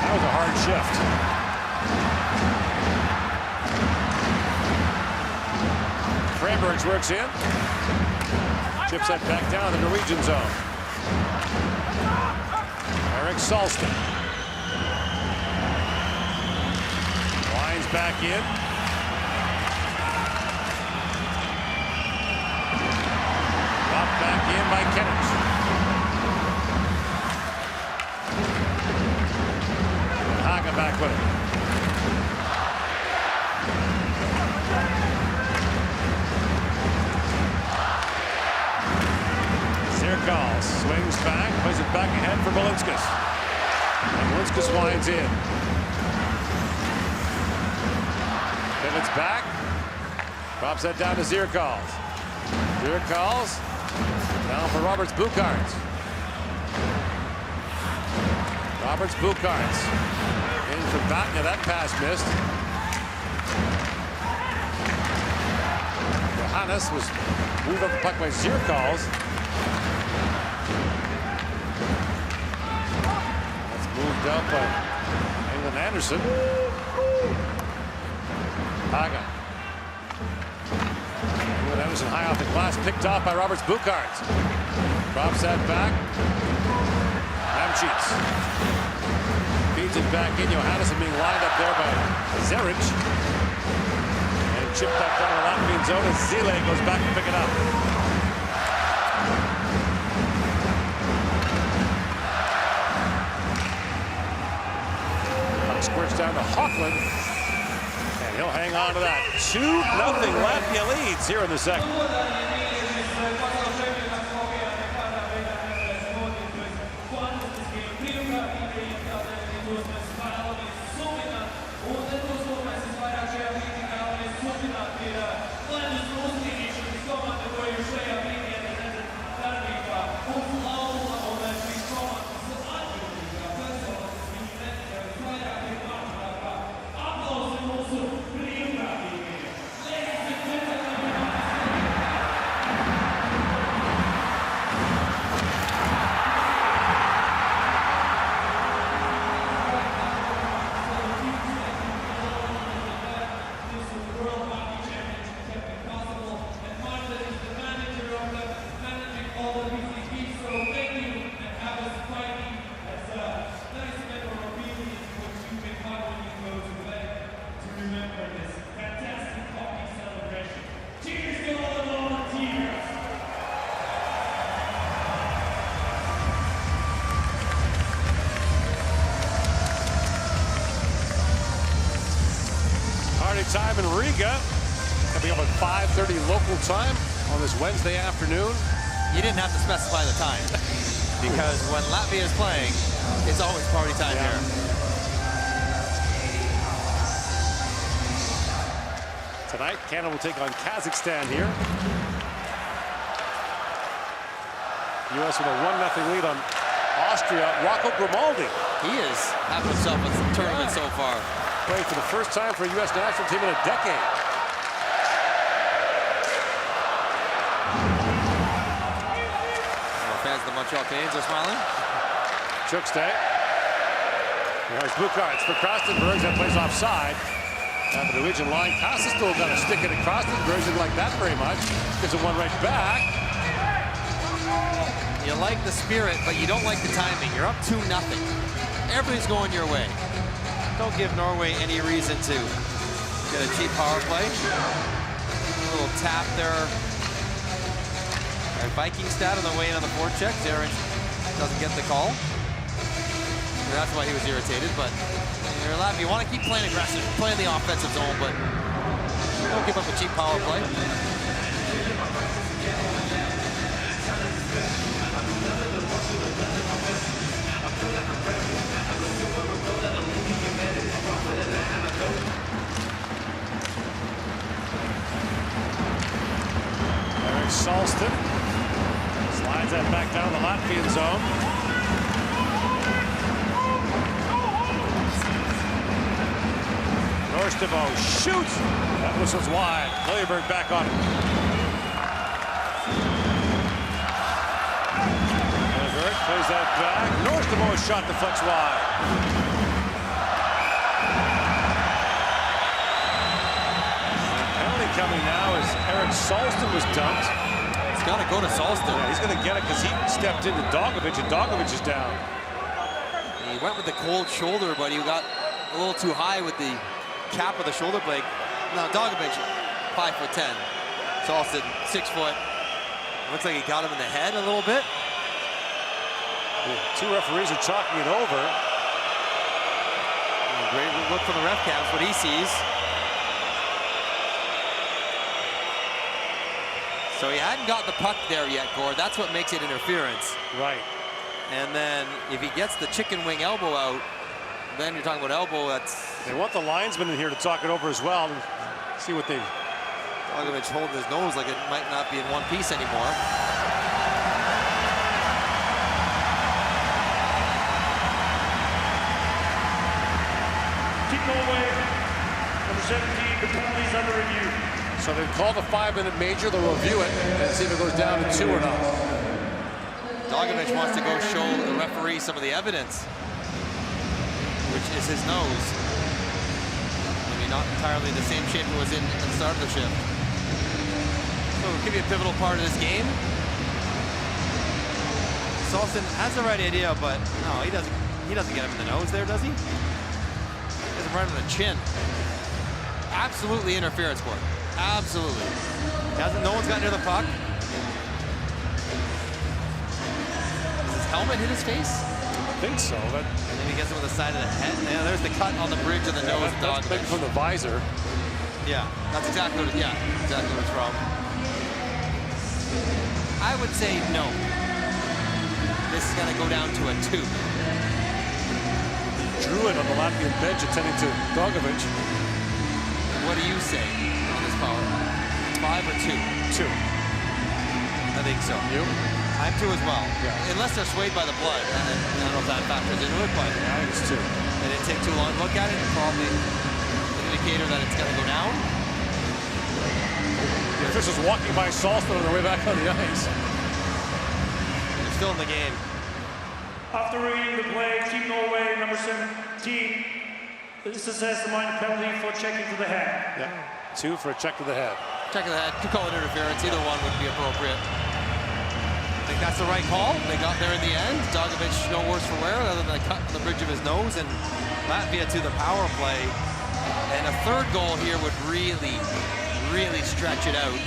That was a hard shift. Frambergs works in. Chips that back down the Norwegian zone. Eric Salston. Winds back in. Dropped back in by Kenneth. Haga back with it. Zirkals swings back, plays it back ahead for Belinskas. And Belinskas winds in. Pivots back. Drops that down to Zirkals. Zirkals down for Roberts Bucharts. Roberts Bucharts. In for Batna. That pass missed. Johannes was moved up the puck by Zirkals. That's moved up by England Anderson. Haga. England Anderson high off the glass, picked off by Roberts Bucharts. Drops that back. Namchits. Feeds it back in. Johannesson being lined up there by Zeric. And chipped that down the Latvian zone as Zile goes back to pick it up. Puck squirts down to Hoffman. And he'll hang on to that. 2-0 Latvia leads here in the second. Time in Riga, coming up at 5:30 local time on this Wednesday afternoon. You didn't have to specify the time because when Latvia is playing, it's always party time here. Tonight, Canada will take on Kazakhstan here. U.S. with a 1-0 lead on Austria. Rocco Grimaldi. He is having himself a tournament so far. Playing for the first time for a U.S. national team in a decade. Fans of the Montreal Canadiens are smiling. Chukstay. There's Bucharts for Krostenbergs. That plays offside. At the Norwegian line, Kassa still got to stick it at Krostenbergs. Didn't like that very much. Gives it one right back. You like the spirit, but you don't like the timing. You're up 2-0. Everything's going your way. Don't give Norway any reason to get a cheap power play. A little tap there. And Viking stat on the way into the forecheck. Darren doesn't get the call. And that's why he was irritated. But you're allowed. You want to keep playing aggressive, play in the offensive zone, but don't give up a cheap power play. Salston slides that back down the Latvian zone. Norstavo shoots. That whistle's wide. Liljeberg back on it. Liljeberg plays that back. Norstavo shot deflects wide. happening now is Eric Salston was dumped. It's got to go to Salston. Yeah, he's going to get it because he stepped into Dogovic, and Dogovic is down. He went with the cold shoulder, but he got a little too high with the cap of the shoulder blade. Now Dogovic, 5'10". Salston, 6 foot. Looks like he got him in the head a little bit. Yeah, two referees are chalking it over. Great look from the ref cams, what he sees. So he hadn't got the puck there yet, Gord. That's what makes it interference. Right. And then if he gets the chicken wing elbow out, then you're talking about elbow. They want the linesman in here to talk it over as well and see what they. Dogovic holding his nose like it might not be in one piece anymore. Keep Norway, number 17, the penalty's under review. So they've called a 5-minute major. They'll review it and see if it goes down to 2 or not. Dogovic wants to go show the referee some of the evidence, which is his nose. Maybe not entirely the same shape it was in at the start of the shift. So it could be a pivotal part of this game. Salston has the right idea, but no, he doesn't get him in the nose there, does he? He has him right on the chin. Absolutely interference for it. Absolutely. No one's got near the puck. Does his helmet hit his face? I think so. But Maybe he gets him with the side of the head. Yeah, there's the cut on the bridge of the nose. That's big from the visor. Yeah, that's exactly what exactly what it's from. I would say no. This is going to go down to a 2. Druid on the Latvian bench attending to Dogovic. What do you say on this power? 5 or 2? 2. I think so. You? I'm 2 as well. Yeah. Unless they're swayed by the blood. And I don't know if that factors into it, but I think it's 2. they didn't take too long to look at it. Probably an indicator that it's going to go down. The officials walking by Salston on their way back on the ice. They're still in the game. After reading the play, Team Norway, number 17, this assessed the minor penalty for checking to the head. Yeah, 2 for a check to the head. Check of the head. Could call it interference. Either one would be appropriate. I think that's the right call. They got there in the end. Dogovic no worse for wear other than a cut on the bridge of his nose, and Latvia to the power play. And a third goal here would really stretch it out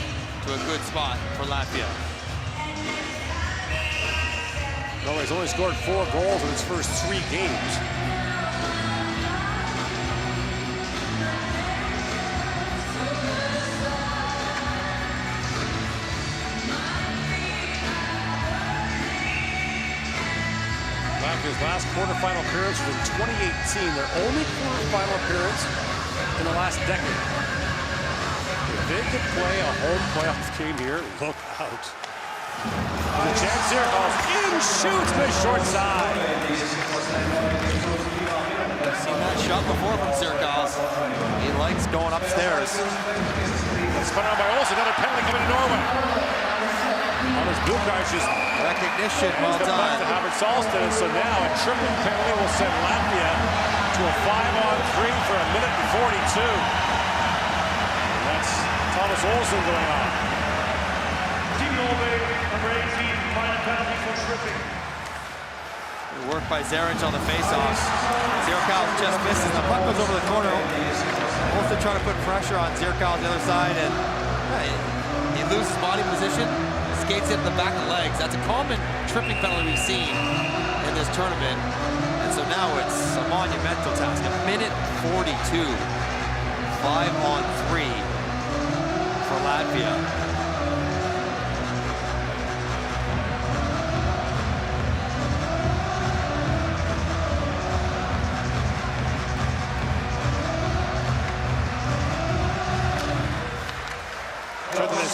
to a good spot for Latvia. Norway's only scored 4 goals in its first 3 games. Latvia's last quarterfinal appearance was in 2018, their only quarterfinal appearance in the last decade. If they could play a home playoff game here, look out. There's a chance here. In shoots the short side. I've seen that shot before from Zirkals. He likes going upstairs. It's put on by Olsen. Another penalty coming to Norway. On his Bukarsh's Recognition, well back to done. Robert Salston. And so now a triple penalty will send Latvia to a 5-on-3 for 1 minute and 42. And that's Thomas Olsen going on. Team Norway, number 18, minor penalty for tripping. Good work by Zaric on the faceoff. Zirkals just misses. The puck goes over the corner. Also trying to put pressure on Zirkals on the other side, and he loses body position, skates it in the back of the legs. That's a common tripping penalty we've seen in this tournament. And so now it's a monumental task. 1 minute 42. 5-on-3 for Latvia.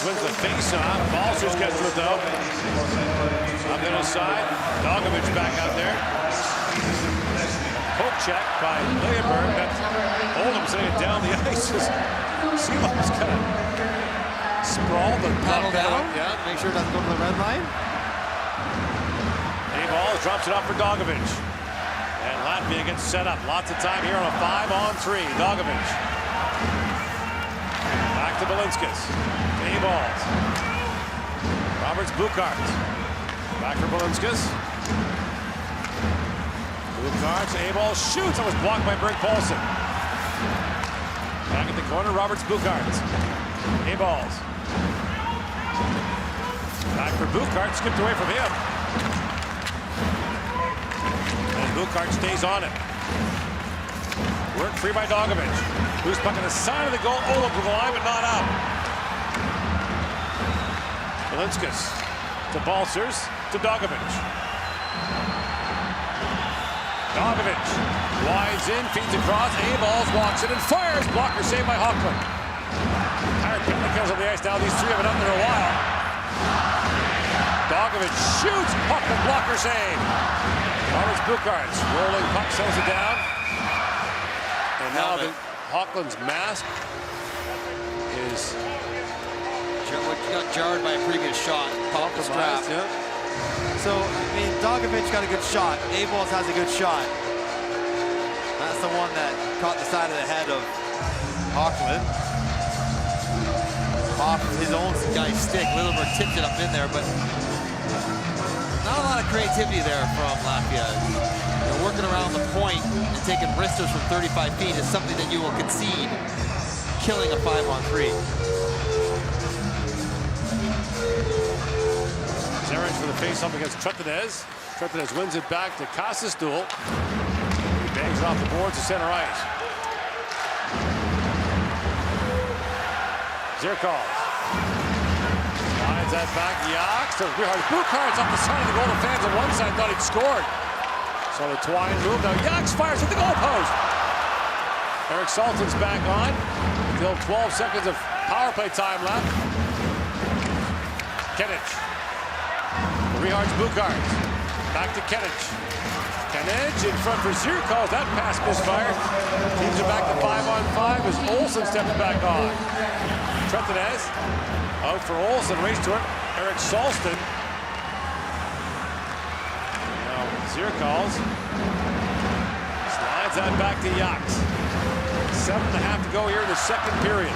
Wins the face-off. Balsers gets to it, though. Up the other side. Dogovic back out there. Poke check by Leonberg. That's Oldham sending it down the ice. Sealov's kind of sprawled and Paddle down. Yeah. Make sure it doesn't go to the red line. A-ball drops it off for Dogovic. And Latvia gets set up. Lots of time here on a 5-on-3. Dogovic. Back to Belinskas. A-balls. Roberts Bukarts. Back for Belinskas. Bukarts, A-ball shoots. That was blocked by Berg Paulson. Back at the corner, Roberts Bukarts. A-balls. Back for Bukarts, skipped away from him. And Bukarts stays on it. Work free by Dogovic. Loose puck on the side of the goal. Olaf with the line, but not out. Belinskas to Balcers to Dogovic. Dogovic wides in, feeds across. A-balls, walks it and fires. Blocker saved by Hockland. Higher penalty kills on the ice now. These three have been up there a while. Dogovic shoots. Hockland blocker save. Roberts Bukarts rolling puck, settles it down. And now Hockland's mask is got jarred by a previous shot. Off the strap. Yeah. So, I mean, Dogovic got a good shot. A-balls has a good shot. That's the one that caught the side of the head of Hockland. Off his own guy's stick. Lilleberg tipped it up in there, but not a lot of creativity there from Latvia. They're working around the point and taking wristers from 35 feet is something that you will concede, killing a 5-on-3. Zaric for the face-off against Tretinez. Tretinez wins it back to Kasastul. He bangs it off the boards to center ice. Zirkov. Lines that back. Yaks to Bukarts off the side of the goal. The fans on one side thought he'd scored. So the Twine move. Now Yaks fires at the goalpost. Eric Salton's back on. Still 12 seconds of power play time left. Kenich. Rehards Bukarts. Back to Kenich. Kenich in front for Zirkov. That pass misfired. Teams are back to 5-on-5 as Olsen steps back on. Tretinez out for Olsen. Race to it. Eric Salston. Now Zirkov slides that back to Yaks. 7.5 to go here in the second period.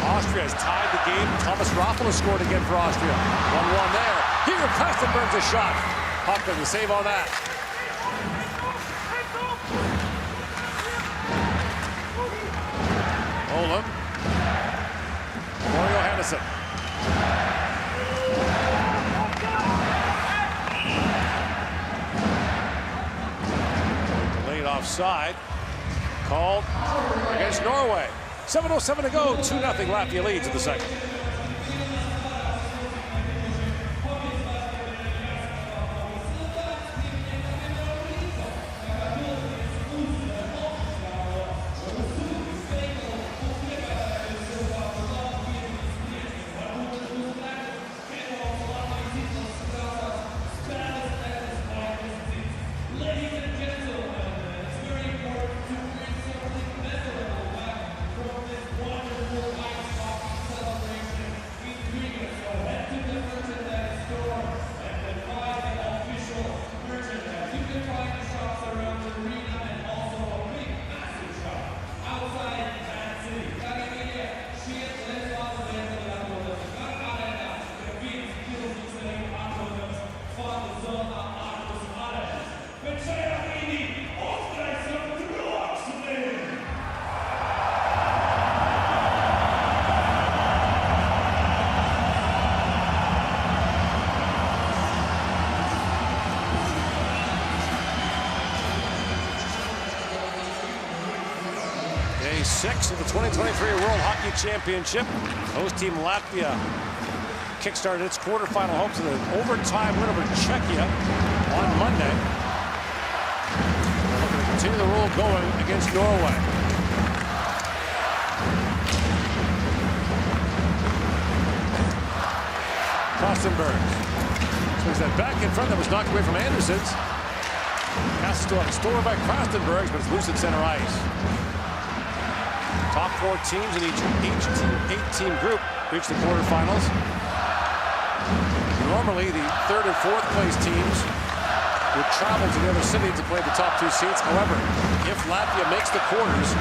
Austria has tied the game. Thomas Raffel has scored again for Austria. 1-1 there. Here, Kastenberg's a shot. Hockland the save on that. Olam. Mario Hennessy. Delayed offside. Called against Norway. 7:07 to go. 2-0 Latvia leads in the second. Day 6 of the 2023 World Hockey Championship. Host team Latvia kickstarted its quarterfinal hopes with an overtime win over Czechia on Monday. They're looking to continue the rule going against Norway. Kostenberg swings that back in front that was knocked away from Andersons. Passes to a stolen by Kostenberg, but it's loose at center ice. Top 4 teams in each 8-team group reach the quarterfinals. Normally, the 3rd and 4th place teams would travel to the other city to play the top 2 seats. However, if Latvia makes the quarters,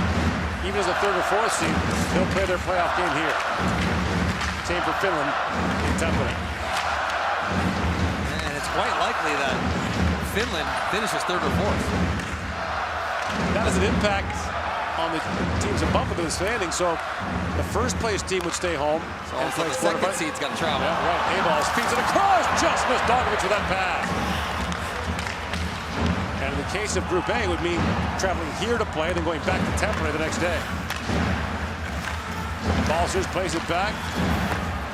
even as a third or fourth seed, they'll play their playoff game here. Same for Finland in Tampere. And it's quite likely that Finland finishes third or fourth. That has an impact on the teams above them in the standing. So the first place team would stay home. So the second seed's got to travel. Yeah, right. A-Balls feeds it across. Just missed Dogovic with that pass. And in the case of Group A, it would mean traveling here to play, then going back to Tampere the next day. Balcers plays it back.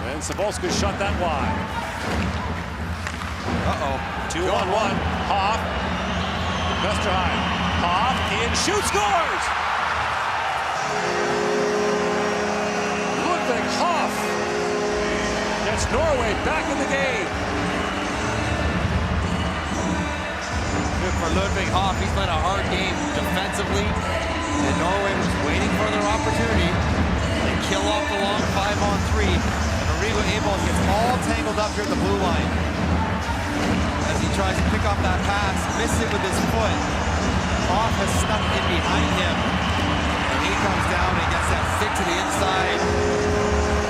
And Sabolska shot that wide. Uh-oh. 2-on-1. Hoff. Vesterheim. Hoff in, shoots, scores! Ludvig Hoff gets Norway back in the game. Good for Ludvig Hoff. He's played a hard game defensively, and Norway was waiting for their opportunity. They kill off the long 5-on-3, and Arrigo A-Balls gets all tangled up here at the blue line. As he tries to pick off that pass, misses it with his foot. Hoff has snuck in behind him, and he comes down and gets that stick to the inside.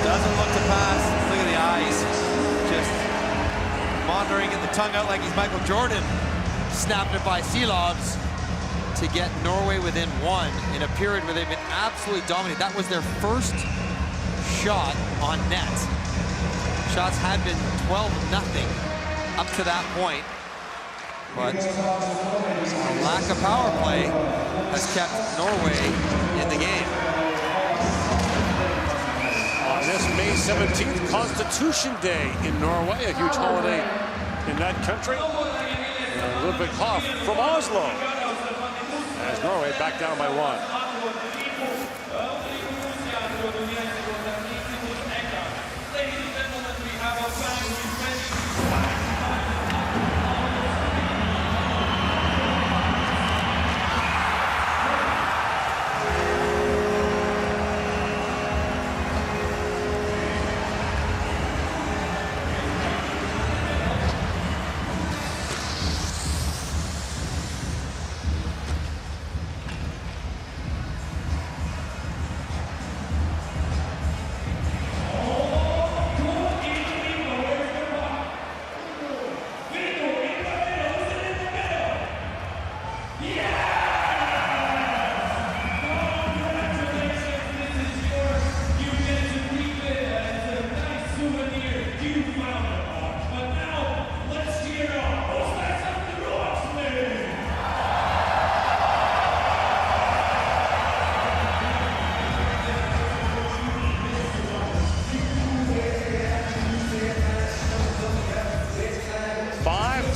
Doesn't look to pass. Look at the eyes. Just monitoring it, the tongue out like he's Michael Jordan. Snapped it by Seelovs to get Norway within one in a period where they've been absolutely dominated. That was their first shot on net. Shots had been 12-0 up to that point, but a lack of power play has kept Norway in the game. On this May 17th, Constitution Day in Norway, a huge holiday in that country. Ludvig Hoff from Oslo as Norway back down by 1.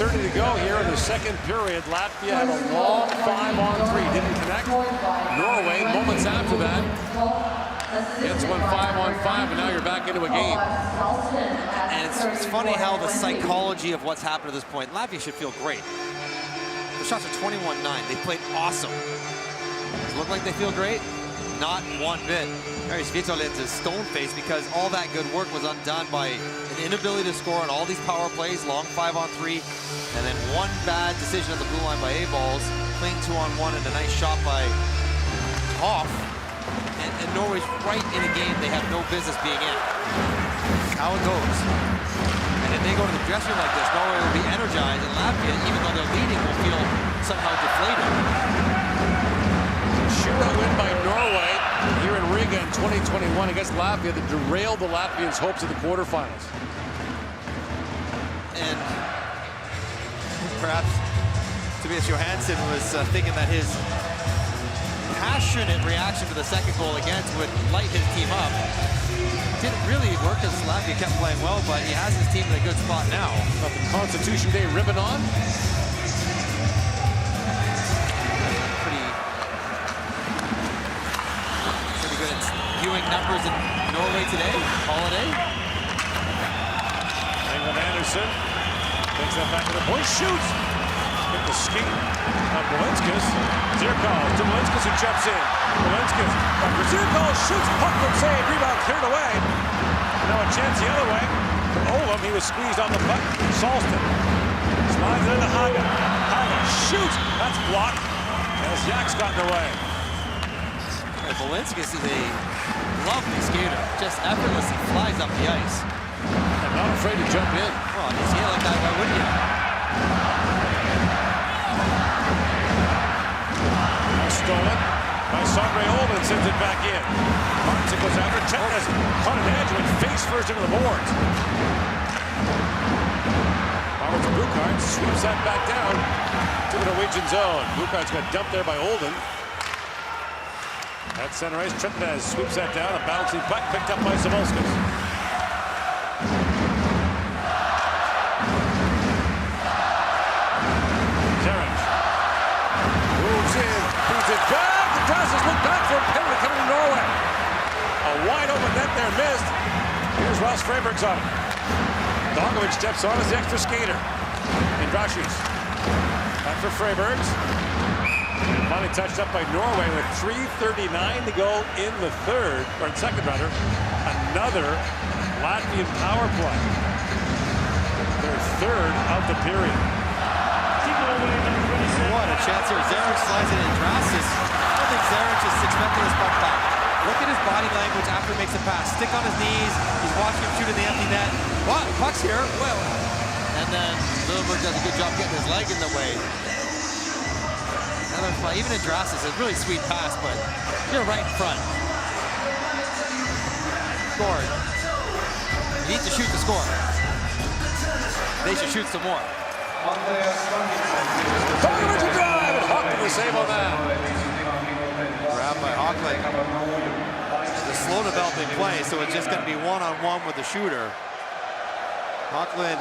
To go here in the second period. Latvia had a long 5-on-3, didn't connect. Norway, moments after that, gets one 5-on-5, and now you're back into a game. And it's funny how the psychology of what's happened at this point. Latvia should feel great. The shots are 21-9. They played awesome. Does it look like they feel great? Not one bit. There's Vitolin's stone-faced because all that good work was undone by an inability to score on all these power plays, long 5-on-3, and then one bad decision at the blue line by A-Balls, clean 2-on-1, and a nice shot by Hoff. And Norway's right in a game they have no business being in. How it goes. And if they go to the dressing room like this, Norway will be energized, and Latvia, even though they're leading, will feel somehow deflated. Shootout win by Norway here in Riga in 2021 against Latvia that derailed the Latvians' hopes of the quarterfinals. And perhaps Tobias Johansson was thinking that his passionate reaction to the second goal against would light his team up. Didn't really work because Latvia kept playing well, but he has his team in a good spot now. Got the Constitution Day ribbon on. Pretty good at viewing numbers in Norway today. Holiday. England Anderson takes that back to the point, shoots. Hit the skate of Bolinskis. Zirkov to Bolinskis who jumps in. Bolinskis after Zirkov shoots, puck from save, rebound cleared away. Now a chance the other way for Olam. He was squeezed on the puck. Salston slides it into Haga. Haga shoots. That's blocked as Yak's gotten away. Belinskas is a lovely skater. Just effortlessly flies up the ice. And not afraid to jump in. Well, you see it like that, why wouldn't you? Stolen by Sondre Olden, sends it back in. Martin goes after it. Chet has caught an edge, went face first into the boards. Roberts Bukart sweeps that back down to the Norwegian zone. Bukart's got dumped there by Olden. At center ice, Trenton sweeps that down. A bouncing puck picked up by Savolskas. Zerich moves in, feeds it back. The Drasses look back for a penalty coming to Norway. A wide open net there, missed. Here's Ross Freiberg's on it. Dogovic steps on as the extra skater. Indrashis. Back for Freibergs. Finally touched up by Norway with 3:39 to go in the second rather. Another Latvian power play. Their third of the period. What a chance here. Zerich slides it in. Drastis. I don't think Zerich is expecting his puck back. Look at his body language after he makes a pass. Stick on his knees. He's watching him shoot in the empty net. What? Puck's here. Well. And then Lilleberg does a good job getting his leg in the way. Another play. Even in Drastis, a really sweet pass, but you're right in front. Scored. You need to shoot to score. They should shoot some more. Dogovic to drive, and Hockman the save on that. Grabbed by Hockman. It's a slow developing play, so it's just going to be one-on-one with the shooter. Hockman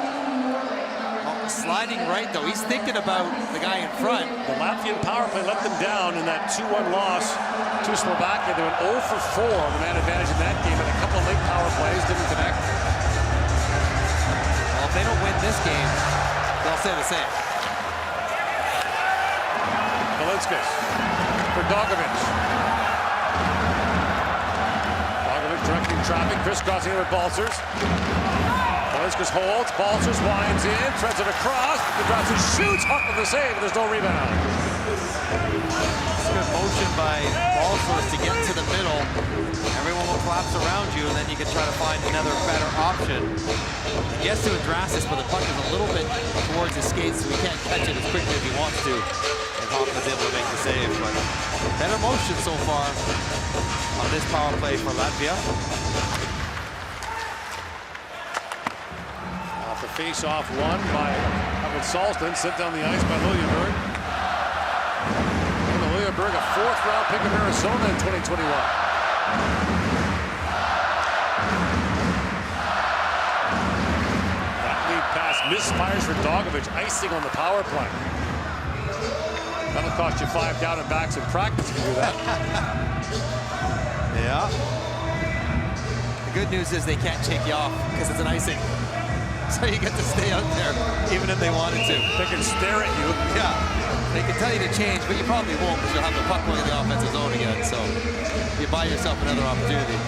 sliding right, though. He's thinking about the guy in front. The Latvian power play let them down in that 2-1 loss to Slovakia. They went 0 for 4 on the man advantage in that game, and a couple of late power plays didn't connect. Well, if they don't win this game, they'll say the same. Belinskas for Dogovic. Dogovic directing traffic, crisscrossing it with Balcers. Belinskas holds, Balcers winds in, threads it across, Drastis shoots, Hockman the save, but there's no rebound. It's good motion by Balcers to get to the middle. Everyone will collapse around you, and then you can try to find another better option. He gets to Drastis, but the puck is a little bit towards his skates, so he can't catch it as quickly as he wants to. And Hockman's able to make the save, but better motion so far on this power play for Latvia. Off the face-off one by Salston, sent down the ice by Liljeberg. And Liljeberg, a fourth-round pick of Arizona in 2021. Misfires for Dogovic, icing on the power play. That'll cost you 5 down and backs in practice if you do that. Yeah. The good news is they can't take you off because it's an icing. So you get to stay out there even if they wanted to. They can stare at you. Yeah. They can tell you to change, but you probably won't because you'll have the puck going in the offensive zone again. So you buy yourself another opportunity.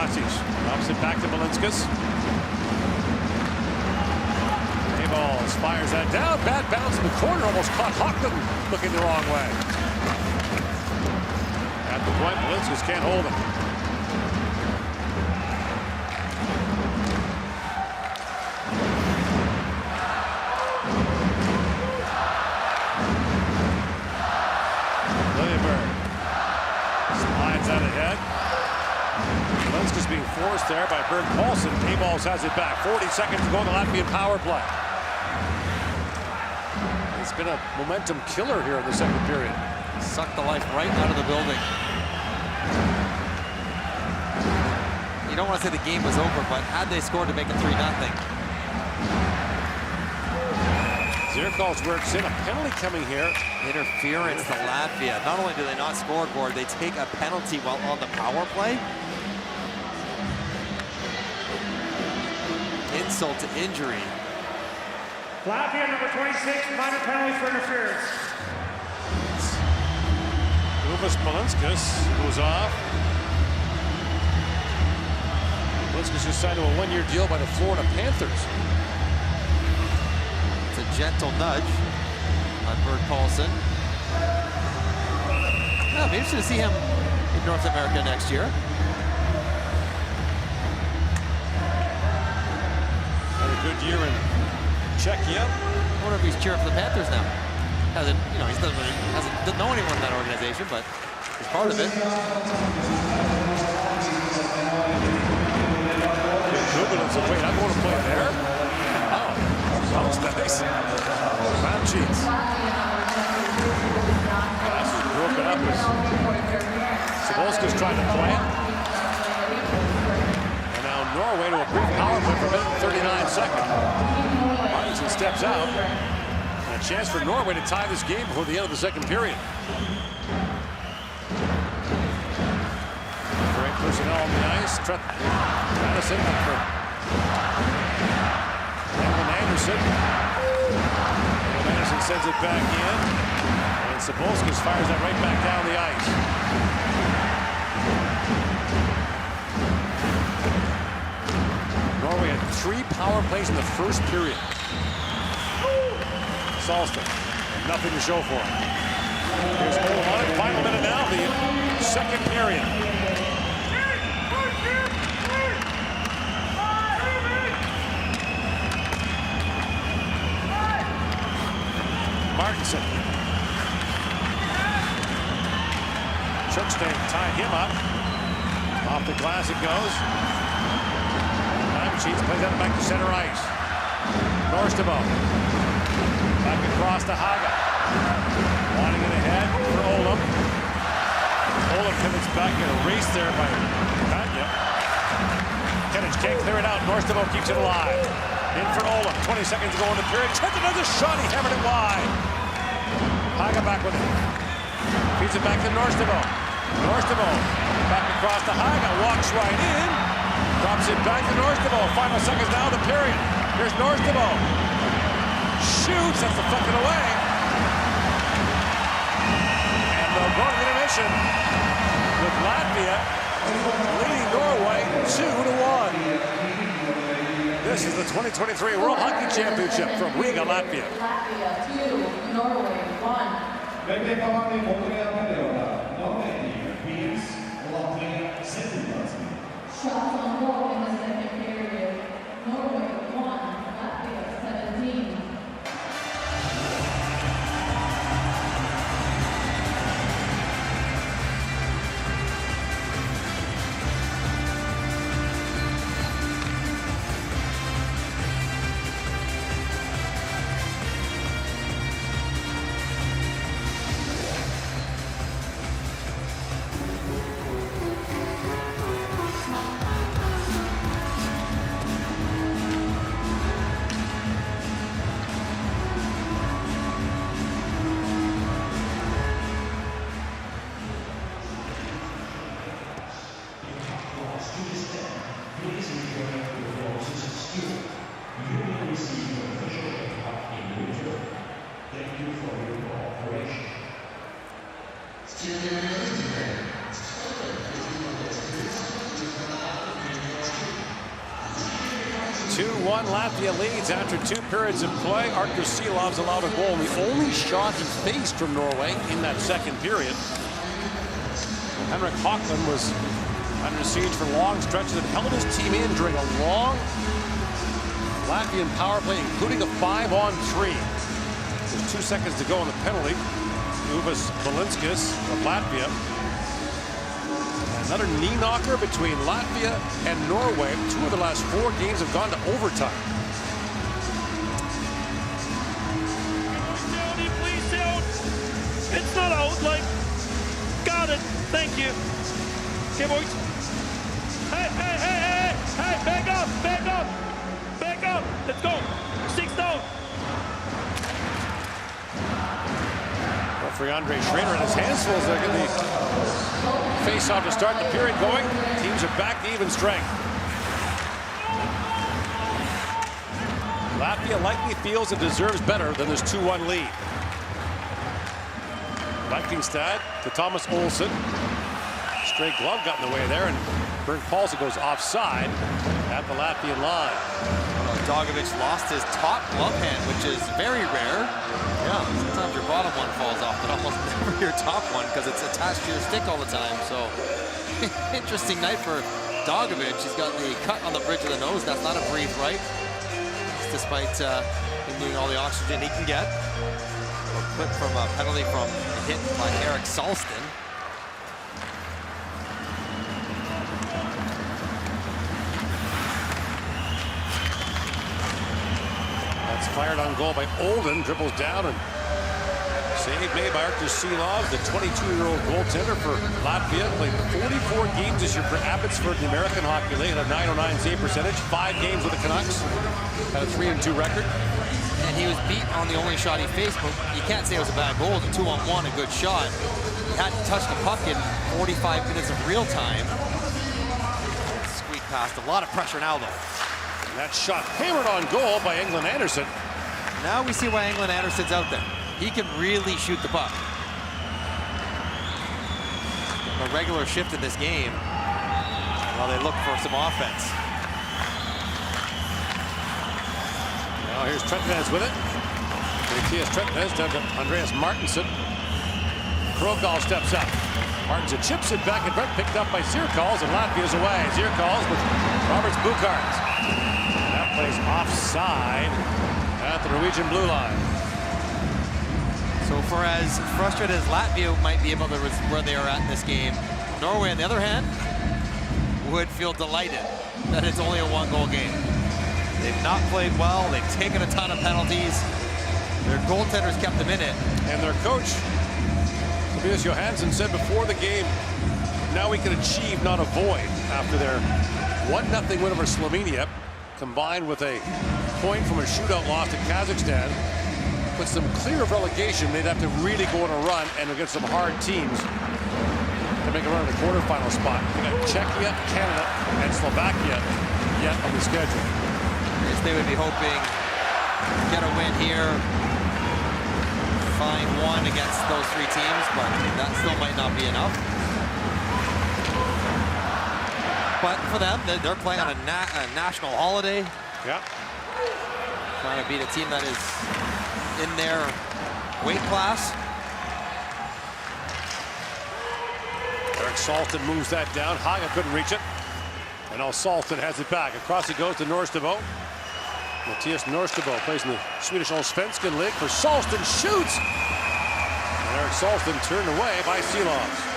Drops it back to Belinskas. Balls fires that down. Bad bounce in the corner. Almost caught Hockman looking the wrong way. At the point, Belinskas can't hold him. Liljeberg slides out ahead. Belinskas being forced there by Berg Paulson. K-Balls has it back. 40 seconds to go in the Latvian power play. It's been a momentum killer here in the second period. Sucked the life right out of the building. You don't want to say the game was over, but had they scored to make it 3-0. Zirkals works in. A penalty coming here. Interference to Latvia. Not only do they not scoreboard, they take a penalty while on the power play. Insult to injury. Latvia, number 26, minor penalty for interference. Uvas Belinskas goes off. Sablinski's just signed to a one-year deal by the Florida Panthers. It's a gentle nudge on Berg Paulson. I'll be interested to see him in North America next year. Had a good year in Czechia. I wonder if he's cheering for the Panthers now. Hasn't, you know, he doesn't know anyone in that organization, but he's part of it. Jubilance of, wait, I'm going to play there? Oh, that was nice. Round cheeks. This is broken up as Sablinski's trying to play it. And now Norway to a brief power play for a minute and 39 seconds. Martinson steps out. And a chance for Norway to tie this game before the end of the second period. Great personnel on the ice. Madison for Anderson. Anderson sends it back in. And Sablinski fires that right back down the ice. Norway had 3 power plays in the first period. Salston, nothing to show for it. Here's Olomonic, final minute now, the second period. Martinson. Churchstein tied him up. Off the glass it goes. Sheets plays that back to center ice. Norstabo. Back across to Haga. Wanting it ahead for Olam. Olam pivots back in a race there by Kanya. Kennich can't clear it out. Norstabo keeps it alive. In for Olam. 20 seconds to go in the period. Check another shot. He hammered it wide. Haga back with it. Feeds it back to Norstabo. Norstabo back across to Haga. Walks right in. Drops it back to Norstabo. Final seconds now of the period. Here's Norstabo. Shoots. That's deflected away. And they'll go to intermission with Latvia leading Norway 2-1. This is the 2023 World Hockey Championship from Riga, Latvia. Latvia 2, Norway 1. Shots on goal in the second period. Norway 1, Latvia 17. Latvia leads after 2 periods of play. Artur Silovs allowed a goal, and the only shot he faced from Norway in that second period. Henrik Hockland was under siege for long stretches and held his team in during a long Latvian power play, including a 5-on-3. There's 2 seconds to go on the penalty. Uvas Balinskis of Latvia. Another knee knocker between Latvia and Norway. 2 of the last 4 games have gone to overtime. Please don't. It's not out. Like, got it. Thank you. Okay, boys. Hey, back up. Let's go. 6 down. Referee Andre Schrader and his hands full as they're going to be face-off to start the period going. Teams are back to even strength. Latvia likely feels it deserves better than this 2-1 lead. Vikingstad to Thomas Olsson. Straight glove got in the way there, and Berg Paulson goes offside. at the Latvian line. Dogovic lost his top glove hand, which is very rare. Yeah, sometimes your bottom one falls off, but almost never your top one because it's attached to your stick all the time. So, interesting night for Dogovic. He's got the cut on the bridge of the nose. That's not a breathe right, despite him needing all the oxygen he can get. A clip from a penalty from a hit by Eric Salston. Fired on goal by Olden, dribbles down and save made by Artur Silov, the 22-year-old goaltender for Latvia. Played 44 games this year for Abbotsford in the American Hockey League, had a .909 save percentage, 5 games with the Canucks, had a 3-2 record. And he was beat on the only shot he faced, but you can't say it was a bad goal. The 2-on-1, a good shot. He hadn't touched the puck in 45 minutes of real time. Squeak past, a lot of pressure now though. And that shot hammered on goal by England Anderson. Now we see why England Anderson's out there. He can really shoot the puck. A regular shift in this game while they look for some offense. Now here's Trentnes with it. Matthias Trentnes down to Andreas Martinson. Krokal steps up. Martinson chips it back in front, picked up by Zierkals, and Latvia's away. Zierkals with Roberts Buchardt. That plays offside at the Norwegian blue line. So for as frustrated as Latvia might be about where they are at in this game, Norway, on the other hand, would feel delighted that it's only a 1-goal game. They've not played well. They've taken a ton of penalties. Their goaltenders kept them in it. And their coach, Tobias Johansson, said before the game, now we can achieve, not avoid, after their 1-0 win over Slovenia, combined with a point from a shootout loss to Kazakhstan, puts them clear of relegation. They'd have to really go on a run and against some hard teams to make a run at the quarterfinal spot. They got Czechia, Canada, and Slovakia yet on the schedule. I guess they would be hoping to get a win here, find one against those 3 teams, but that still might not be enough. But for them, they're playing on a national holiday. Yeah. Trying to beat a team that is in their weight class. Eric Salston moves that down. Haga couldn't reach it. And now Salston has it back. Across it goes to Norstabo. Matthias Norstabo plays in the Swedish Allsvenskan League for Salston. Shoots! And Eric Salston turned away by Silov.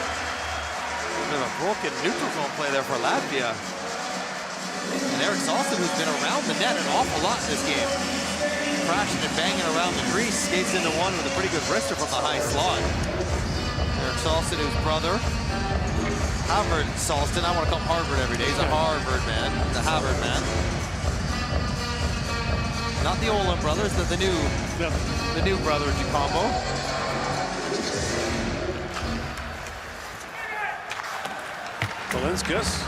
A broken neutral zone play there for Latvia. And Eric Salston, who's been around the net an awful lot in this game, crashing and banging around the crease, skates into one with a pretty good wrister from the high slot. Eric Salston, whose brother, Harvard Salston, I want to call him Harvard every day. He's a Harvard man, the Harvard man. Not the Olin brothers, the new brother Giacomo. Belinskas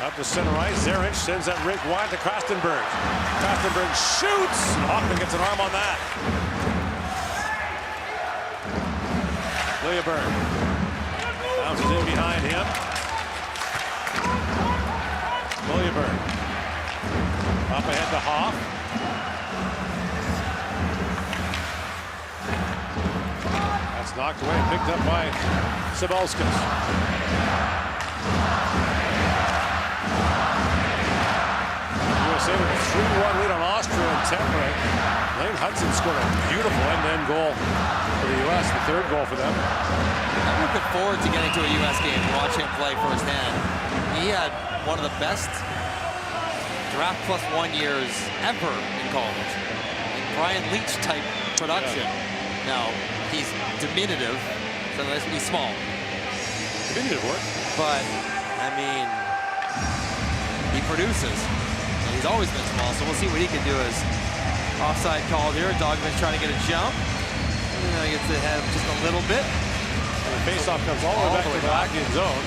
up to center ice. Zerich sends that rink wide to Krastenberg. Krastenberg shoots. Hoffman gets an arm on that. Liljeberg bounces in behind him. Liljeberg up ahead to Hoff. That's knocked away and picked up by Sabelskas. USA with a 3-1 lead on Austria and Tampere. Lane Hudson scored a beautiful end-to-end goal for the U.S., the 3rd goal for them. I'm looking forward to getting to a U.S. game and watch him play firsthand. He had one of the best draft +1 years ever in college. Like Brian Leach type production. Yeah. Now, he's diminutive, so he's small. Diminutive work. But, I mean, he produces. He's always been small, so we'll see what he can do as offside called here. Dogovic trying to get a jump. Gets ahead just a little bit. And the faceoff comes all the way back to the Latvian zone.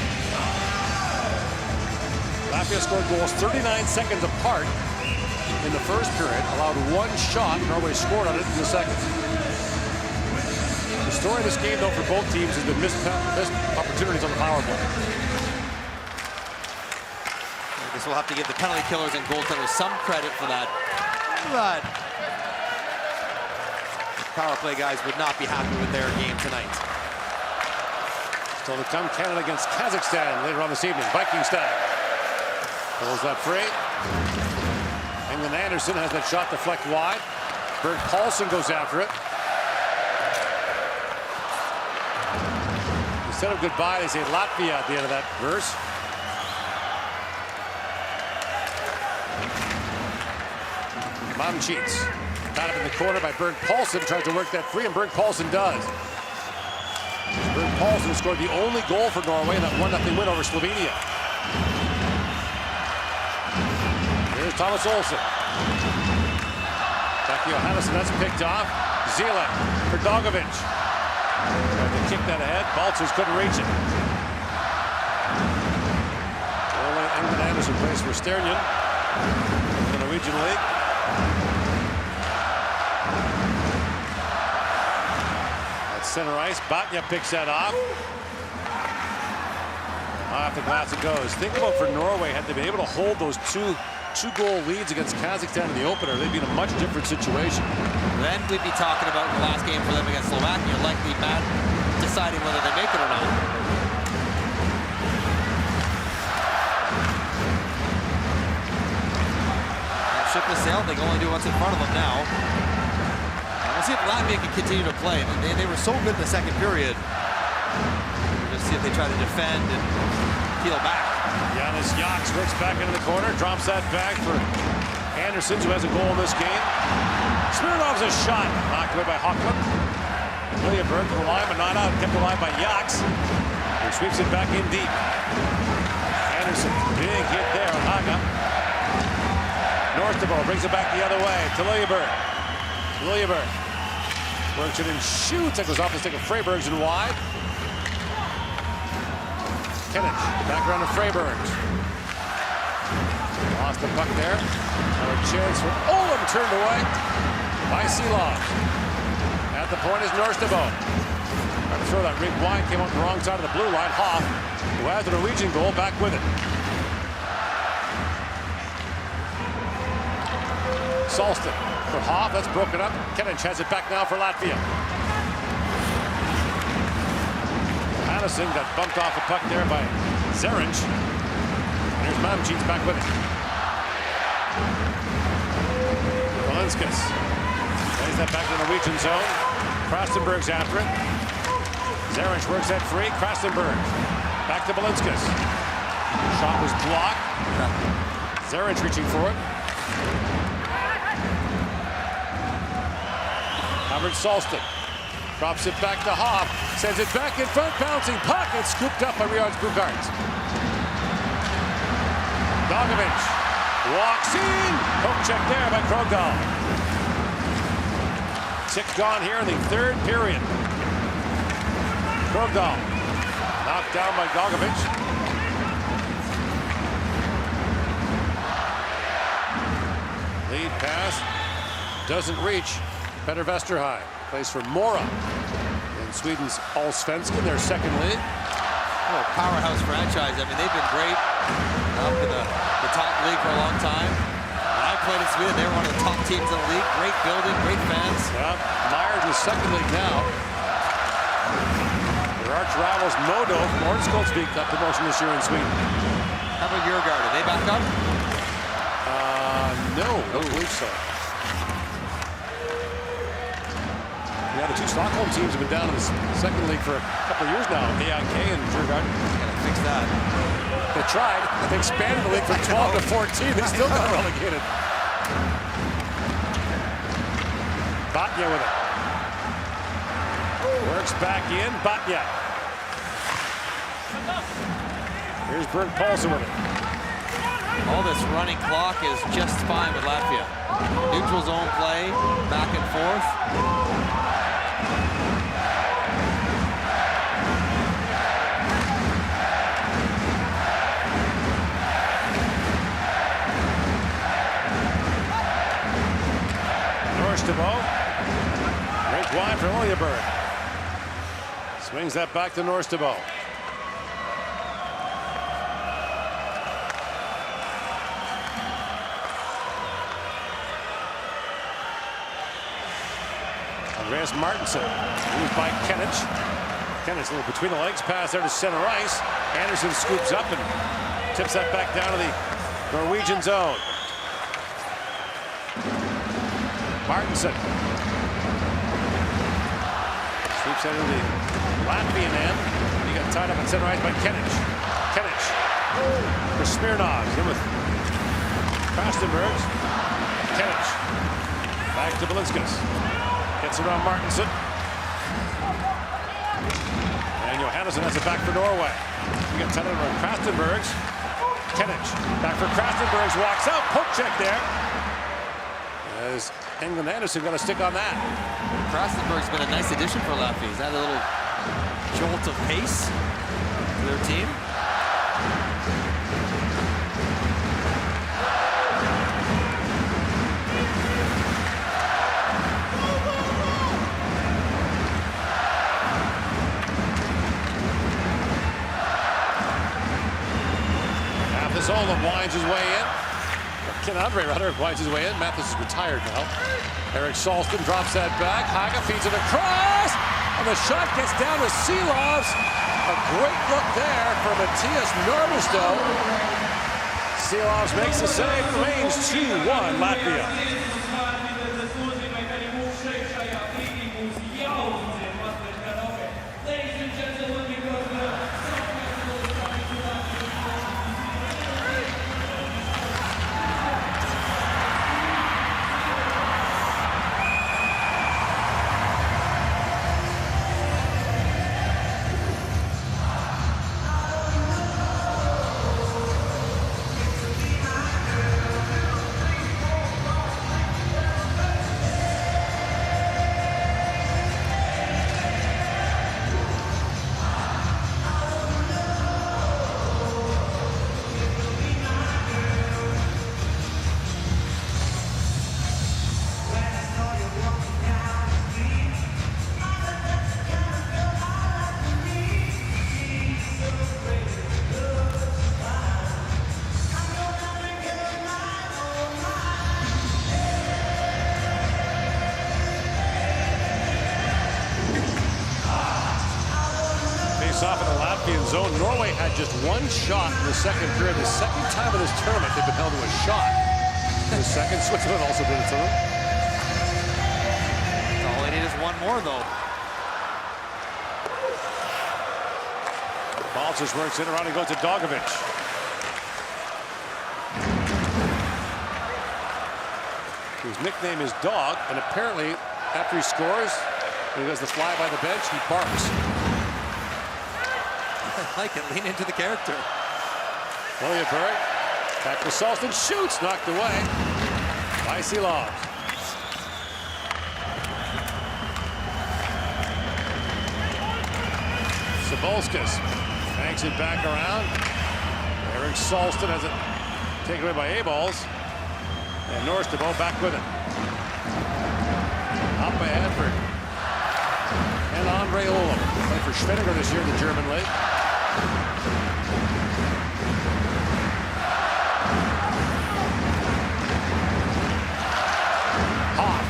Latvia scored goals 39 seconds apart in the first period. Allowed 1 shot. Norway scored on it in the second. The story of this game, though, for both teams has been missed opportunities on the power play. This we'll have to give the penalty killers and goaltenders some credit for that. But power play guys would not be happy with their game tonight. Still to come, Canada against Kazakhstan later on this evening. Viking style. Pulls that free. England Anderson has that shot deflect wide. Berg Paulson goes after it. Instead of goodbye, they say Latvia at the end of that verse. Cheats. Caught up in the corner by Berg Paulson. Tries to work that free, and Berg Paulson does. Berg Paulson scored the only goal for Norway in that 1-0 win over Slovenia. Here's Thomas Olsen. Back to Johannesson, that's picked off. Zila for Dogovic. Tried to kick that ahead. Baltzers couldn't reach it. England Anderson plays for Sternian in the Norwegian League. That's center ice. Batya picks that off. Off the glass it goes. Think about for Norway, had they been able to hold those two-goal leads against Kazakhstan in the opener, they'd be in a much different situation. Then we'd be talking about the last game for them against Slovakia, likely Matt deciding whether they make it or not. That ship has sailed. They can only do what's in front of them now. And we'll see if Latvia can continue to play. They were so good in the second period. We'll just see if they try to defend and peel back. Janis Jaks works back into the corner, drops that back for Anderson, who has a goal in this game. Smirnov's a shot, knocked away by Hockland. Liljeberg from the line, but not out, kept alive by Jaks, who sweeps it back in deep. Anderson, big hit there on Haga. Northebo brings it back the other way to Liljeberg. Liljeberg works it and shoots. That goes off the stick of Freybergs and wide. Kennich back around to Freybergs. Lost the puck there. Now a chance for Olam, turned away by Silov. At the point is Norstebo. Trying to throw that rig wide, came on the wrong side of the blue line. Hoff, who has the Norwegian goal, back with it. Solston for Hoff, that's broken up. Kennich has it back now for Latvia. Johannesson got bumped off the puck there by Zerinc. There's Mamchits back with it. Valenskis plays that back to the Norwegian zone. Krastenberg's after it. Zerinc works that free. Krastenberg back to Valenskis. Shot was blocked. Zerinc reaching for it. Howard Solston drops it back to Hoff. Sends it back in front. Bouncing puck. It's scooped up by Riards Bukart. Dogovic walks in. Poke check there by Krogdal. 6 gone here in the third period. Krogdal knocked down by Dogovic. Lead pass doesn't reach. Petter Vesterheim plays for Mora in Sweden's Allsvenskan, their second league. Oh, powerhouse franchise. I mean, they've been great up in the top league for a long time. When I played in Sweden, they were one of the top teams in the league. Great building, great fans. Yeah, mired in the second league now. Their arch rivals Modo from Ornsköldsvik got promotion this year in Sweden. How about Djurgården? Are they back up? No, I don't believe so. Yeah, the two Stockholm teams have been down in the second league for a couple of years now. AIK and Djurgården. Gotta fix that. They tried. They expanded the league from 12 to 14. They still got relegated. Batya with it. Works back in. Batya. Here's Berg Paulson with it. All this running clock is just fine with Latvia. Neutral zone play, back and forth. Great wide for Liljeberg. Swings that back to Norstebo. Andreas Martinsen, moved by Kennich. Kennich, a little between the legs pass there to center ice. Anderson scoops up and tips that back down to the Norwegian zone. Martinsen. Sweeps into the Latvian end. He got tied up in center ice by Kennich. Kennich for Smirnov. In with Krastenbergs. Kennich. Back to Belinskas. Gets around Martinsen. And Johannesson has it back for Norway. He got tied up around Krastenbergs. Kennich. Back for Krastenbergs. Walks out. Poke check there. As England Anderson got a stick on that. Krastenberg's been a nice addition for Latvia. He's had a little jolt of pace to their team. Mathis Olam winds his way in. Ken Andre rather winds his way in. Mathis is retired now. Eric Salston drops that back. Haga feeds it across. And the shot gets down to Seelovs. A great look there for Matthias Normisto. Seelovs makes the save. Remains 2-1 Latvia. Off in the Latvian zone. Norway had just one shot in the second period. The second time in this tournament they've been held to a shot. The second, Switzerland also did it to them. All they need is one more, though. Balcers works in around and goes to Dogovic. Whose nickname is Dog, and apparently after he scores, when he does the fly by the bench, he barks. I like it. Lean into the character. Williamberg. Back to Salston. Shoots. Knocked away by Seelovs. Sabolskas banks it back around. Eric Salston has it taken away by A-balls. And Norstabo back with it. Up ahead for and Andre Olam. Played for Schwenninger this year in the German league. Hoff,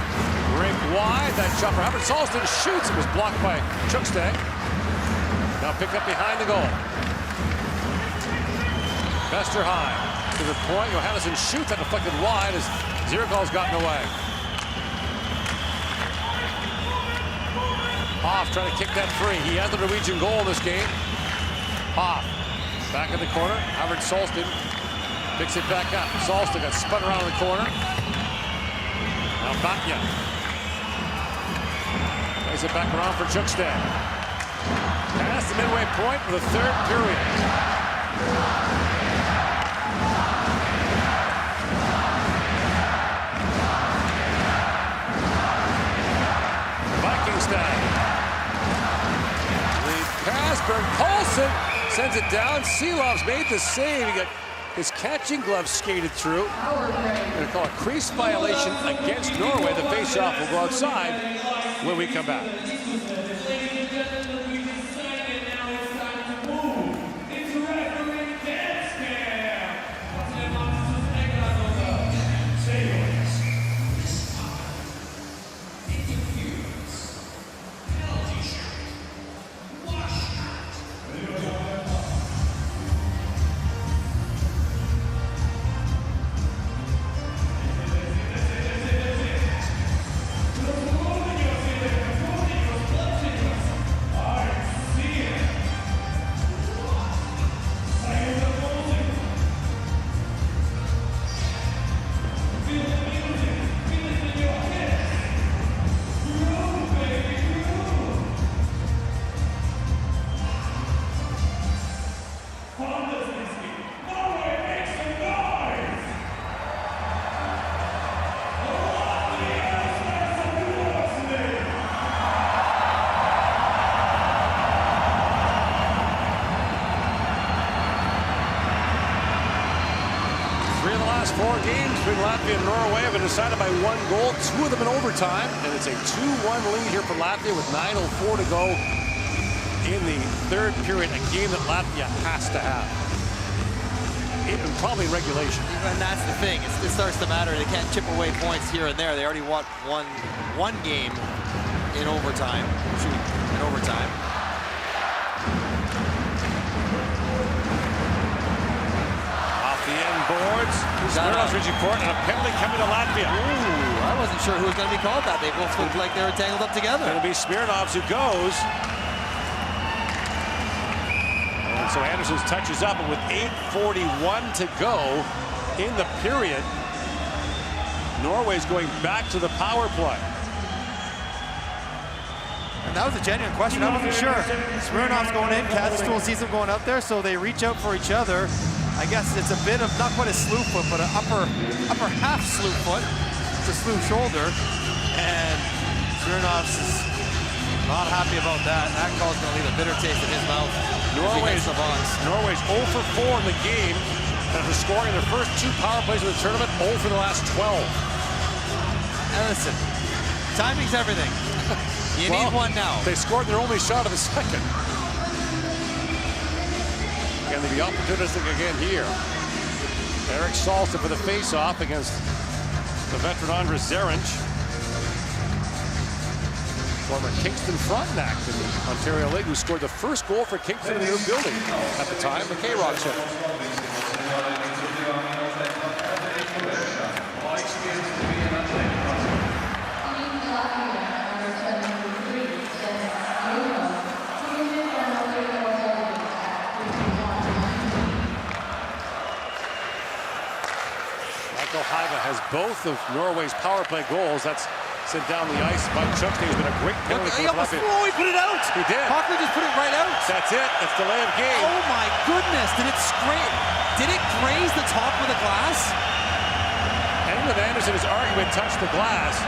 rigged wide, that shot for Hubbard. Salston shoots, it was blocked by Chukstad. Now picked up behind the goal. Vesterheim to the point. Johannesson shoots, that deflected wide as Zirgal's gotten away. Hoff trying to kick that free. He has the Norwegian goal in this game. Hoff back in the corner. Howard Salston picks it back up. Salston got spun around in the corner. Now Batya plays it back around for Chukstad. Past the midway point for the third period. Vikingstad. Kasper Paulson sends it down. Seelovs made the save. He got his catching glove skated through. We're going to call a crease violation against Norway. The faceoff will go outside when we come back. 4 games between Latvia and Norway have been decided by 1 goal, 2 of them in overtime, and it's a 2-1 lead here for Latvia with 9:04 to go in the 3rd period, a game that Latvia has to have. Even probably regulation. And that's the thing, it starts to matter. They can't chip away points here and there. They already won one game in overtime. Off the end boards, Smirnov's reaching for it, and a penalty coming to Latvia. Ooh, I wasn't sure who was going to be called that. They both looked like they were tangled up together. It'll be Smirnov's who goes. And so Anderson's touches up, and with 8:41 to go in the period, Norway's going back to the power play. And that was a genuine question. I wasn't sure. Smirnov's going in, Kazastool sees him going up there, so they reach out for each other. I guess it's a bit of, not quite a slew foot, but an upper half slew foot. It's a slew shoulder. And Smirnov's not happy about that. That call's going to leave a bitter taste in his mouth. Norway's 0 for 4 in the game, and after scoring their first 2 power plays in the tournament, 0 for the last 12. And listen, timing's everything. You need one now. They scored their only shot of the second. Can they be opportunistic again here? Eric Salsa for the face-off against the veteran Andres Zerinc. Former Kingston Frontenac in the Ontario League, who scored the first goal for Kingston in the new building at the time, the K-Rock Center. Has both of Norway's power play goals. That's sent down the ice. But Chukstad has been a great penalty. He put it out. He did. Hockey just put it right out. That's it. That's delay of game. Oh my goodness! Did it graze the top of the glass? England Anderson is arguing touched the glass.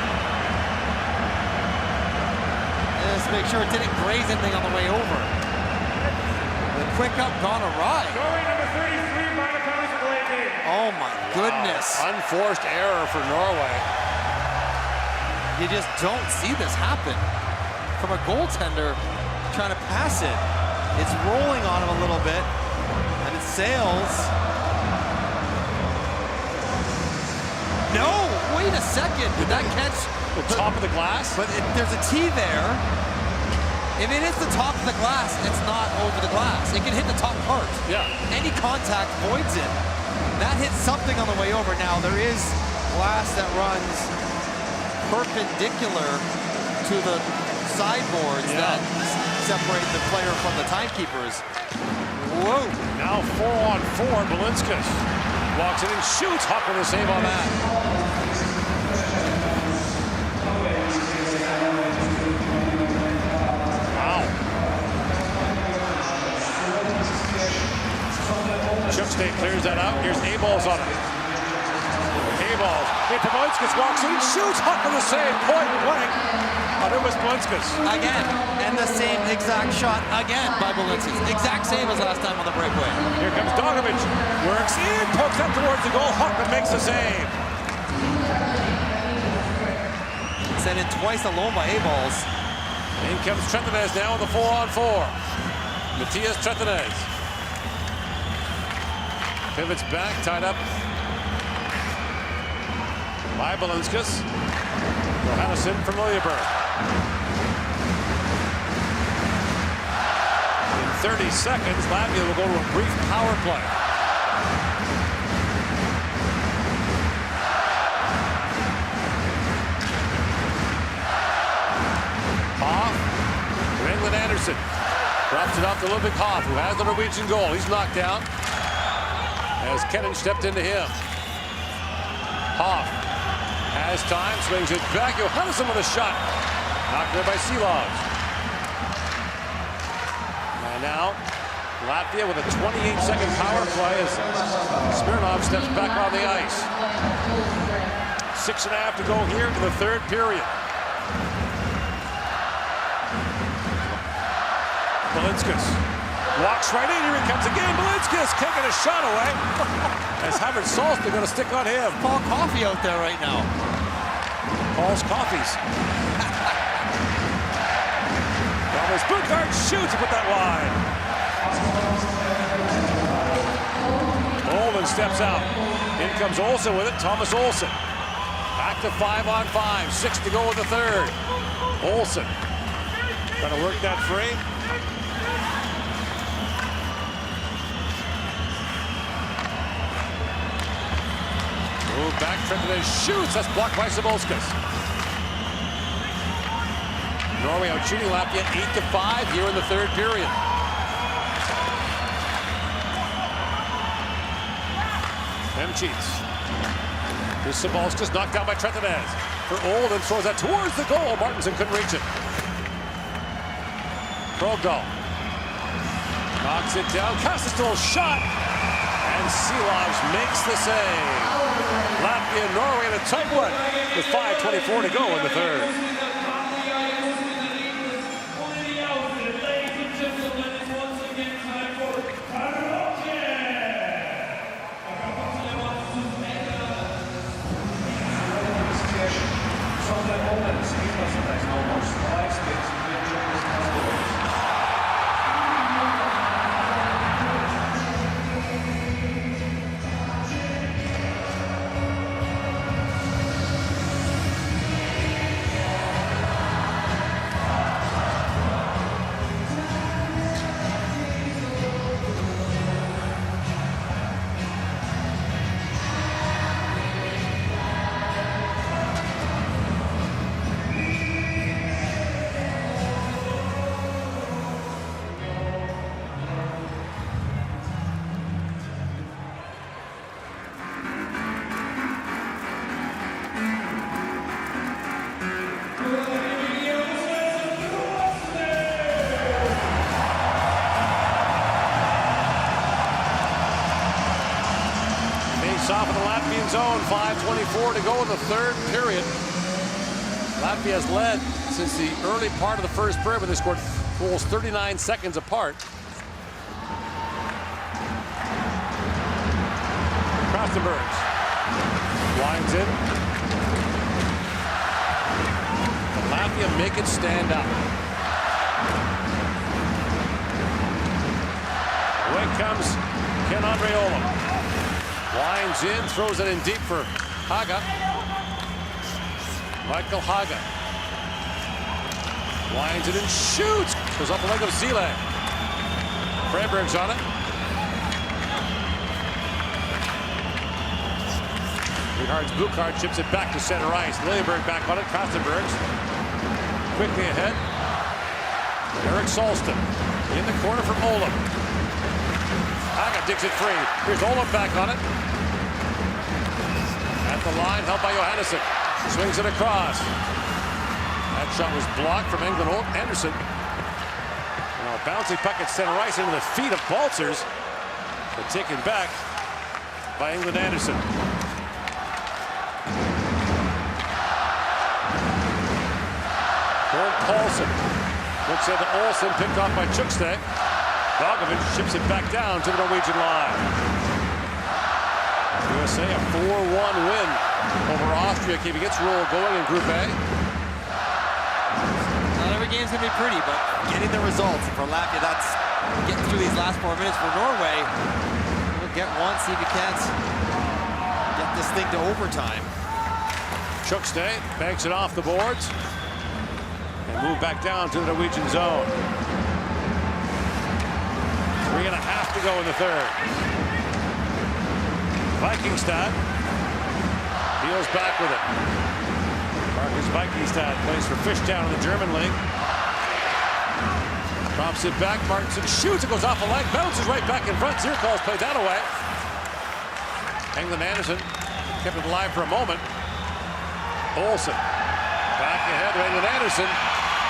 Let's make sure it didn't graze anything on the way over. The quick up gone awry. Norway number 33, minor penalty for delay of game. Oh my goodness. Wow. Unforced error for Norway. You just don't see this happen from a goaltender trying to pass it. It's rolling on him a little bit, and it sails. No, wait a second. Did that catch the top of the glass? But there's a T there. If it hits the top of the glass, it's not over the glass. It can hit the top part. Yeah. Any contact voids it. That hits something on the way over. Now, there is glass that runs perpendicular to the sideboards that separate the player from the timekeepers. Whoa. Now 4-on-4, Belinskas walks in and shoots. Huck with a save on that. Wow. Chukstad clears that out. Here's A-Balls on it. A-Balls. Belinskas walks in and shoots. Huck with a save. Point blank. It was Belinskas. Again. And the same exact shot again by Belinskas. Exact same as last time on the breakaway. Here comes Dogovic. Works in. Pokes up towards the goal. Huckman makes the save. Sent in twice alone by A-Balls. In comes Trentinez now on the 4-on-4. Matias Trentinez. Pivots back, tied up by Belinskas. Johannesson from Liljeberg. In 30 seconds, Latvia will go to a brief power play. Hoff to England Anderson. Drops it off to Ludwig Hoff, who has the Norwegian goal. He's knocked down as Kennan stepped into him. Hoff has time, swings it back. Johannesson with a shot. Knocked there by Seelovs. And now, Latvia with a 28-second power play as Smirnov steps back on the ice. 6.5 to go here in the 3rd period. Belinskas Walks right in, here he comes again. Balinskis can't get a shot away. As Havard Salston going to stick on him. Paul Coffey out there right now. Paul's Coffees. Thomas Bukart shoots to put that wide. Olin steps out. In comes Olsen with it. Thomas Olsen. Back to 5-on-5. 6 to go in the third. Olsen trying to work that free. Move back, Trenton shoots. That's blocked by Sabolskas. Norway out shooting Latvia 8-5 here in the third period. Cheats. Here's Sabolskas knocked down by Trentonez. For Olden throws that towards the goal. Martinson couldn't reach it. Krogdahl knocks it down. Kastelstol shot. And Silovs makes the save. Latvia and Norway in a tight one with 5:24 to go in the third. Off in the Latvian zone, 5:24 to go in the third period. Latvia has led since the early part of the first period when they scored goals 39 seconds apart. Krastenbergs winds in. And Latvia make it stand up. Away comes Ken Andreola. Winds in, throws it in deep for Haga. Michael Haga. Winds it and shoots. Goes off the leg of Zile. Freiberg's on it. Richards Bukart chips it back to center ice. Liljeberg back on it. Kastenbergs quickly ahead. Eric Salston in the corner for Olam. Haga digs it free. Here's Olam back on it. At the line, held by Johannesson. Swings it across. That shot was blocked from England Anderson. Now a bouncing puck at center ice into the feet of Baltzers, but taken back by England Anderson. Gold Paulson looks at the Olsen, picked off by Chukste. Bogovic ships it back down to the Norwegian line. USA a 4-1 win over Austria, keeping its roll going in Group A. Not every game's gonna be pretty, but getting the results. And for Latvia, that's getting through these last 4 minutes. For Norway, we'll get one, see if you can't get this thing to overtime. Chukste banks it off the boards and move back down to the Norwegian zone. 3.5 to go in the third. Vikingstad deals back with it. Marcus Vikingstad plays for Fishtown in the German league. Drops it back. Martinson shoots. It goes off a leg. Bounces right back in front. Zirkal's played that away. England Anderson kept it alive for a moment. Olsen back ahead to England Anderson,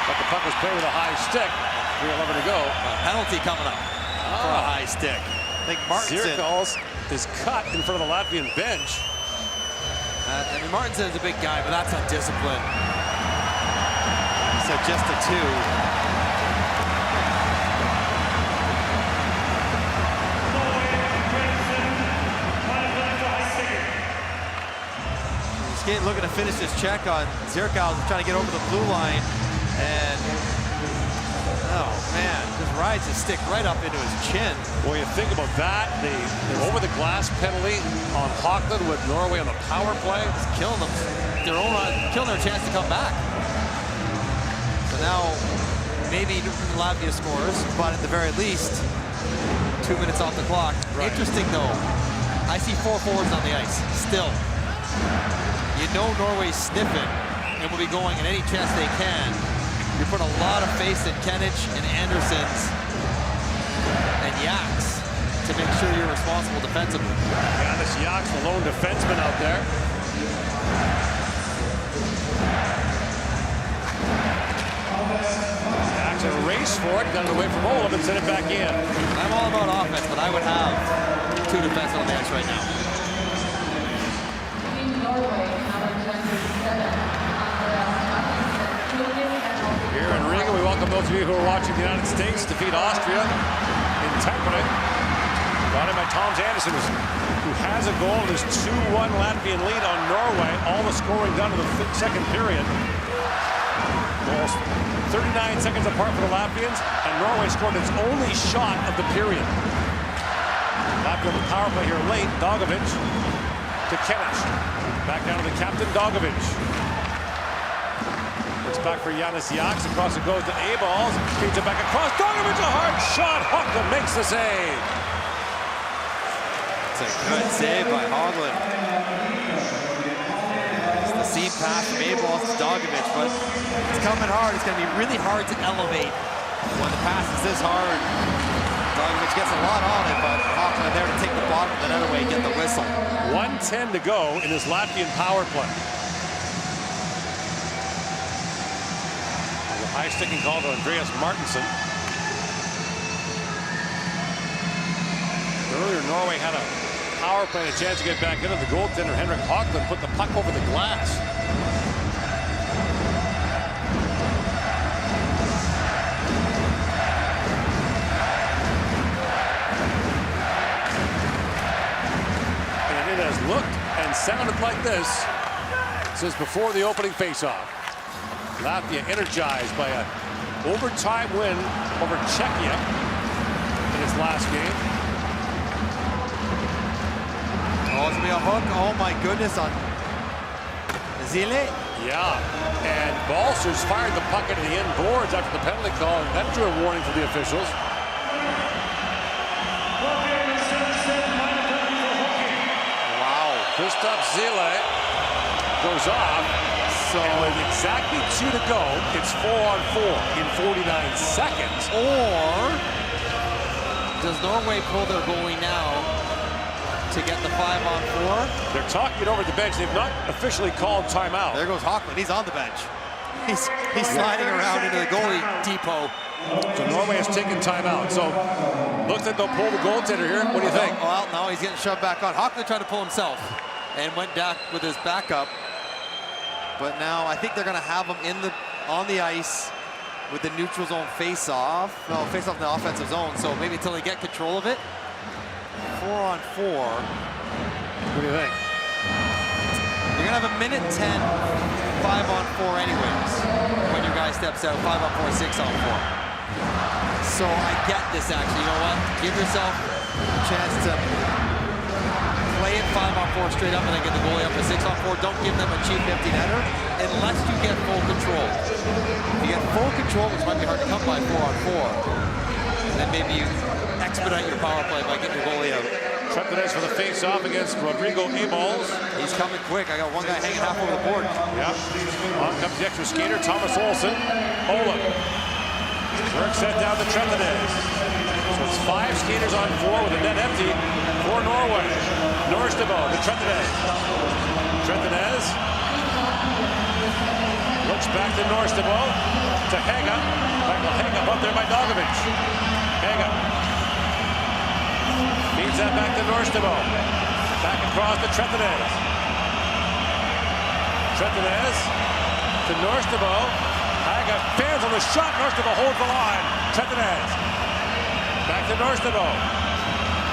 but the puck was played with a high stick. 3:11 to go. A penalty coming up for a high stick. I think Martinson is cut in front of the Latvian bench. I mean, Martinson is a big guy, but that's undisciplined. So just a 2. skating, looking to finish his check on Zirkau, trying to get over the blue line. And, oh man, just rides his stick right up into his chin. Well, you think about that, the over-the-glass penalty on Hockland with Norway on the power play. It's killing them. Killing their chance to come back. So now, maybe Latvia scores, but at the very least, 2 minutes off the clock. Right. Interesting though, I see 4 forwards on the ice, still. You know Norway's sniffing and will be going at any chance they can. You put a lot of faith in Kenich and Andersons and Yaks to make sure you're responsible defensively. Janis Yaks, the lone defenseman out there. Yaks a race for it, got it away from Olam and sent it back in. I'm all about offense, but I would have 2 defensemen on the ice right now. Team Norway, number 27, Here in Riga, we welcome those of you who are watching the United States defeat Austria in Tampere. Brought in by Tom Anderson, who has a goal in his 2-1 Latvian lead on Norway. All the scoring done in the second period. Goals 39 seconds apart for the Latvians, and Norway scored its only shot of the period. Latvia on the power play here late. Dogovic to Kenich. Back down to the captain, Dogovic. It's back for Janis Yaks. Across it goes to A-Balls. Feeds it back across. Dogovic, a hard shot. Hockland makes the save. It's a good save by Hoagland. It's the seam pass from A-Balls to Dogovic, but it's coming hard. It's going to be really hard to elevate when the pass is this hard. Dogovic gets a lot on it, but Hoagland there to take the bottom of the net away, get the whistle. 1:10 to go in this Latvian power play. High sticking call to Andreas Martinsson. Earlier, Norway had a power play and a chance to get back into the goaltender. Henrik Hoagland put the puck over the glass. And it has looked and sounded like this since before the opening faceoff. Latvia energized by an overtime win over Czechia in its last game. Oh, it's going to be a hook. Oh, my goodness, on Zile. Yeah, and Balcers fired the puck into the end boards after the penalty call, and that drew a warning for the officials. Wow, Christoph Zile goes off. So with exactly 2 to go, it's 4-on-4 in 49 seconds. Or does Norway pull their goalie now to get the 5-on-4? They're talking it over the bench. They've not officially called timeout. There goes Hoagland. He's on the bench. He's sliding around into the goalie depot. So Norway has taken timeout. So looks like they'll pull the goaltender here. What do you think? Well, now he's getting shoved back on. Hoagland tried to pull himself and went back with his backup. But now I think they're going to have him on the ice with the neutral zone face-off. No, face-off in the offensive zone. So maybe until they get control of it. 4-on-4. What do you think? You're going to have a minute 10, 5-on-4 anyways. When your guy steps out, 5-on-4, 6-on-4. So I get this actually. You know what? Give yourself a chance to play it 5-on-4 straight up and then get the goalie up to 6-on-4. Don't give them a cheap empty netter unless you get full control. If you get full control, which might be hard to come by 4-on-4, then maybe you expedite your power play by getting your goalie out. Trepidez for the face-off against Rodrigo A-Balls. He's coming quick. I got one guy hanging half over the board. Yeah. On comes the extra skater, Thomas Olsson. Ola. Work set down to Trepidez. So it's 5 skaters on 4 with the net empty for Norway. Norstabo to Trepidez. Trepidez looks back to Norstabo, to Haga. Michael Haga up there by Dogovic. Haga feeds that back to Norstabo. Back across to Trepidez. Trepidez to Norstabo. Haga fans on the shot. Norstabo holds the line. Trepidez back to Norstabo.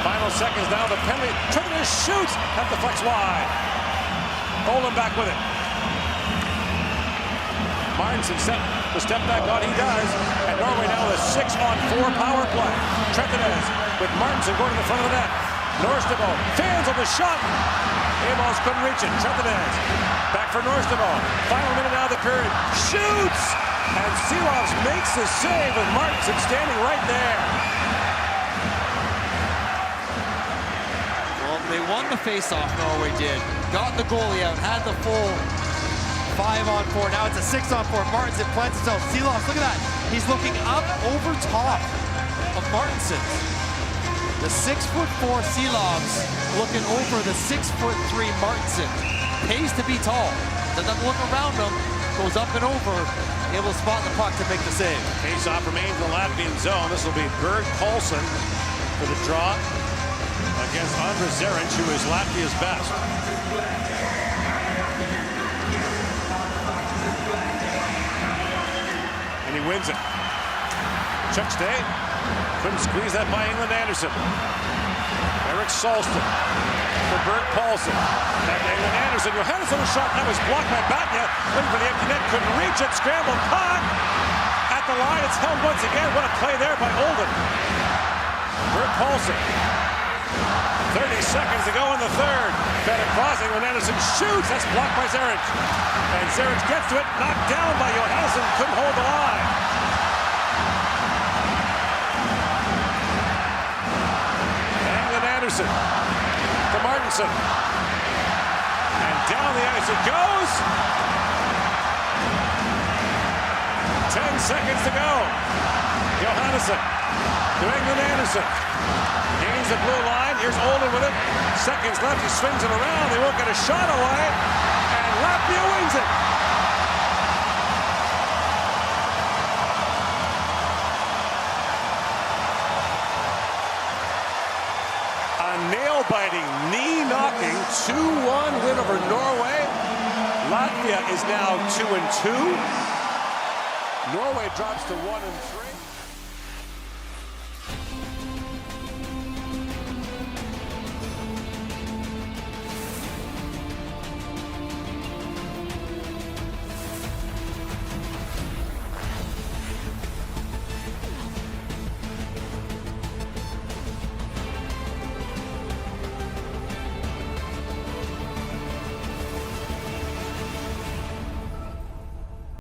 Final seconds down the penalty. Trepidez shoots at the flex wide. Olin back with it. Martinson set the step back on, he does. And Norway now with a 6-on-4 power play. Trentinez with Martinson going to the front of the net. Norstemo fans on the shot. Amos couldn't reach it. Trentinez back for Norstemo. Final minute now of the period. Shoots! And Silovs makes the save with Martinson standing right there. Well, they won the face-off, Norway did. Got the goalie out, had the full 5-on-4. Now it's a 6-on-4. Martinson plants himself. Silovs, look at that. He's looking up over top of Martinson. The 6'4" Silovs looking over the 6'3" Martinson. Pays to be tall. Doesn't look around him. Goes up and over. Able to spot the puck to make the save. Face-off remains in the Latvian zone. This will be Berg Paulsen for the draw against Andras Zeric, who is Latvia's best. And he wins it. Chuck Stay couldn't squeeze that by England Anderson. Eric Salston for Berg Paulsen. Back to England Anderson. Johansson shot that was blocked by Batya. Looking for the empty net, couldn't reach it. Scrambled puck at the line. It's held once again. What a play there by Olden. Berg Paulsen. 30 seconds to go in the third. Better crossing when Anderson shoots. That's blocked by Zeric. And Zeric gets to it. Knocked down by Johansson. Couldn't hold the line. Anderson to Martinson. And down the ice it goes. 10 seconds to go. Johansson to England Anderson. Gains the blue line. Here's Olin with it. Seconds left. He swings it around. They won't get a shot away. And Latvia wins it. Nail-biting, knee-knocking 2-1 win over Norway. Latvia is now 2-2. Norway drops to 1-3.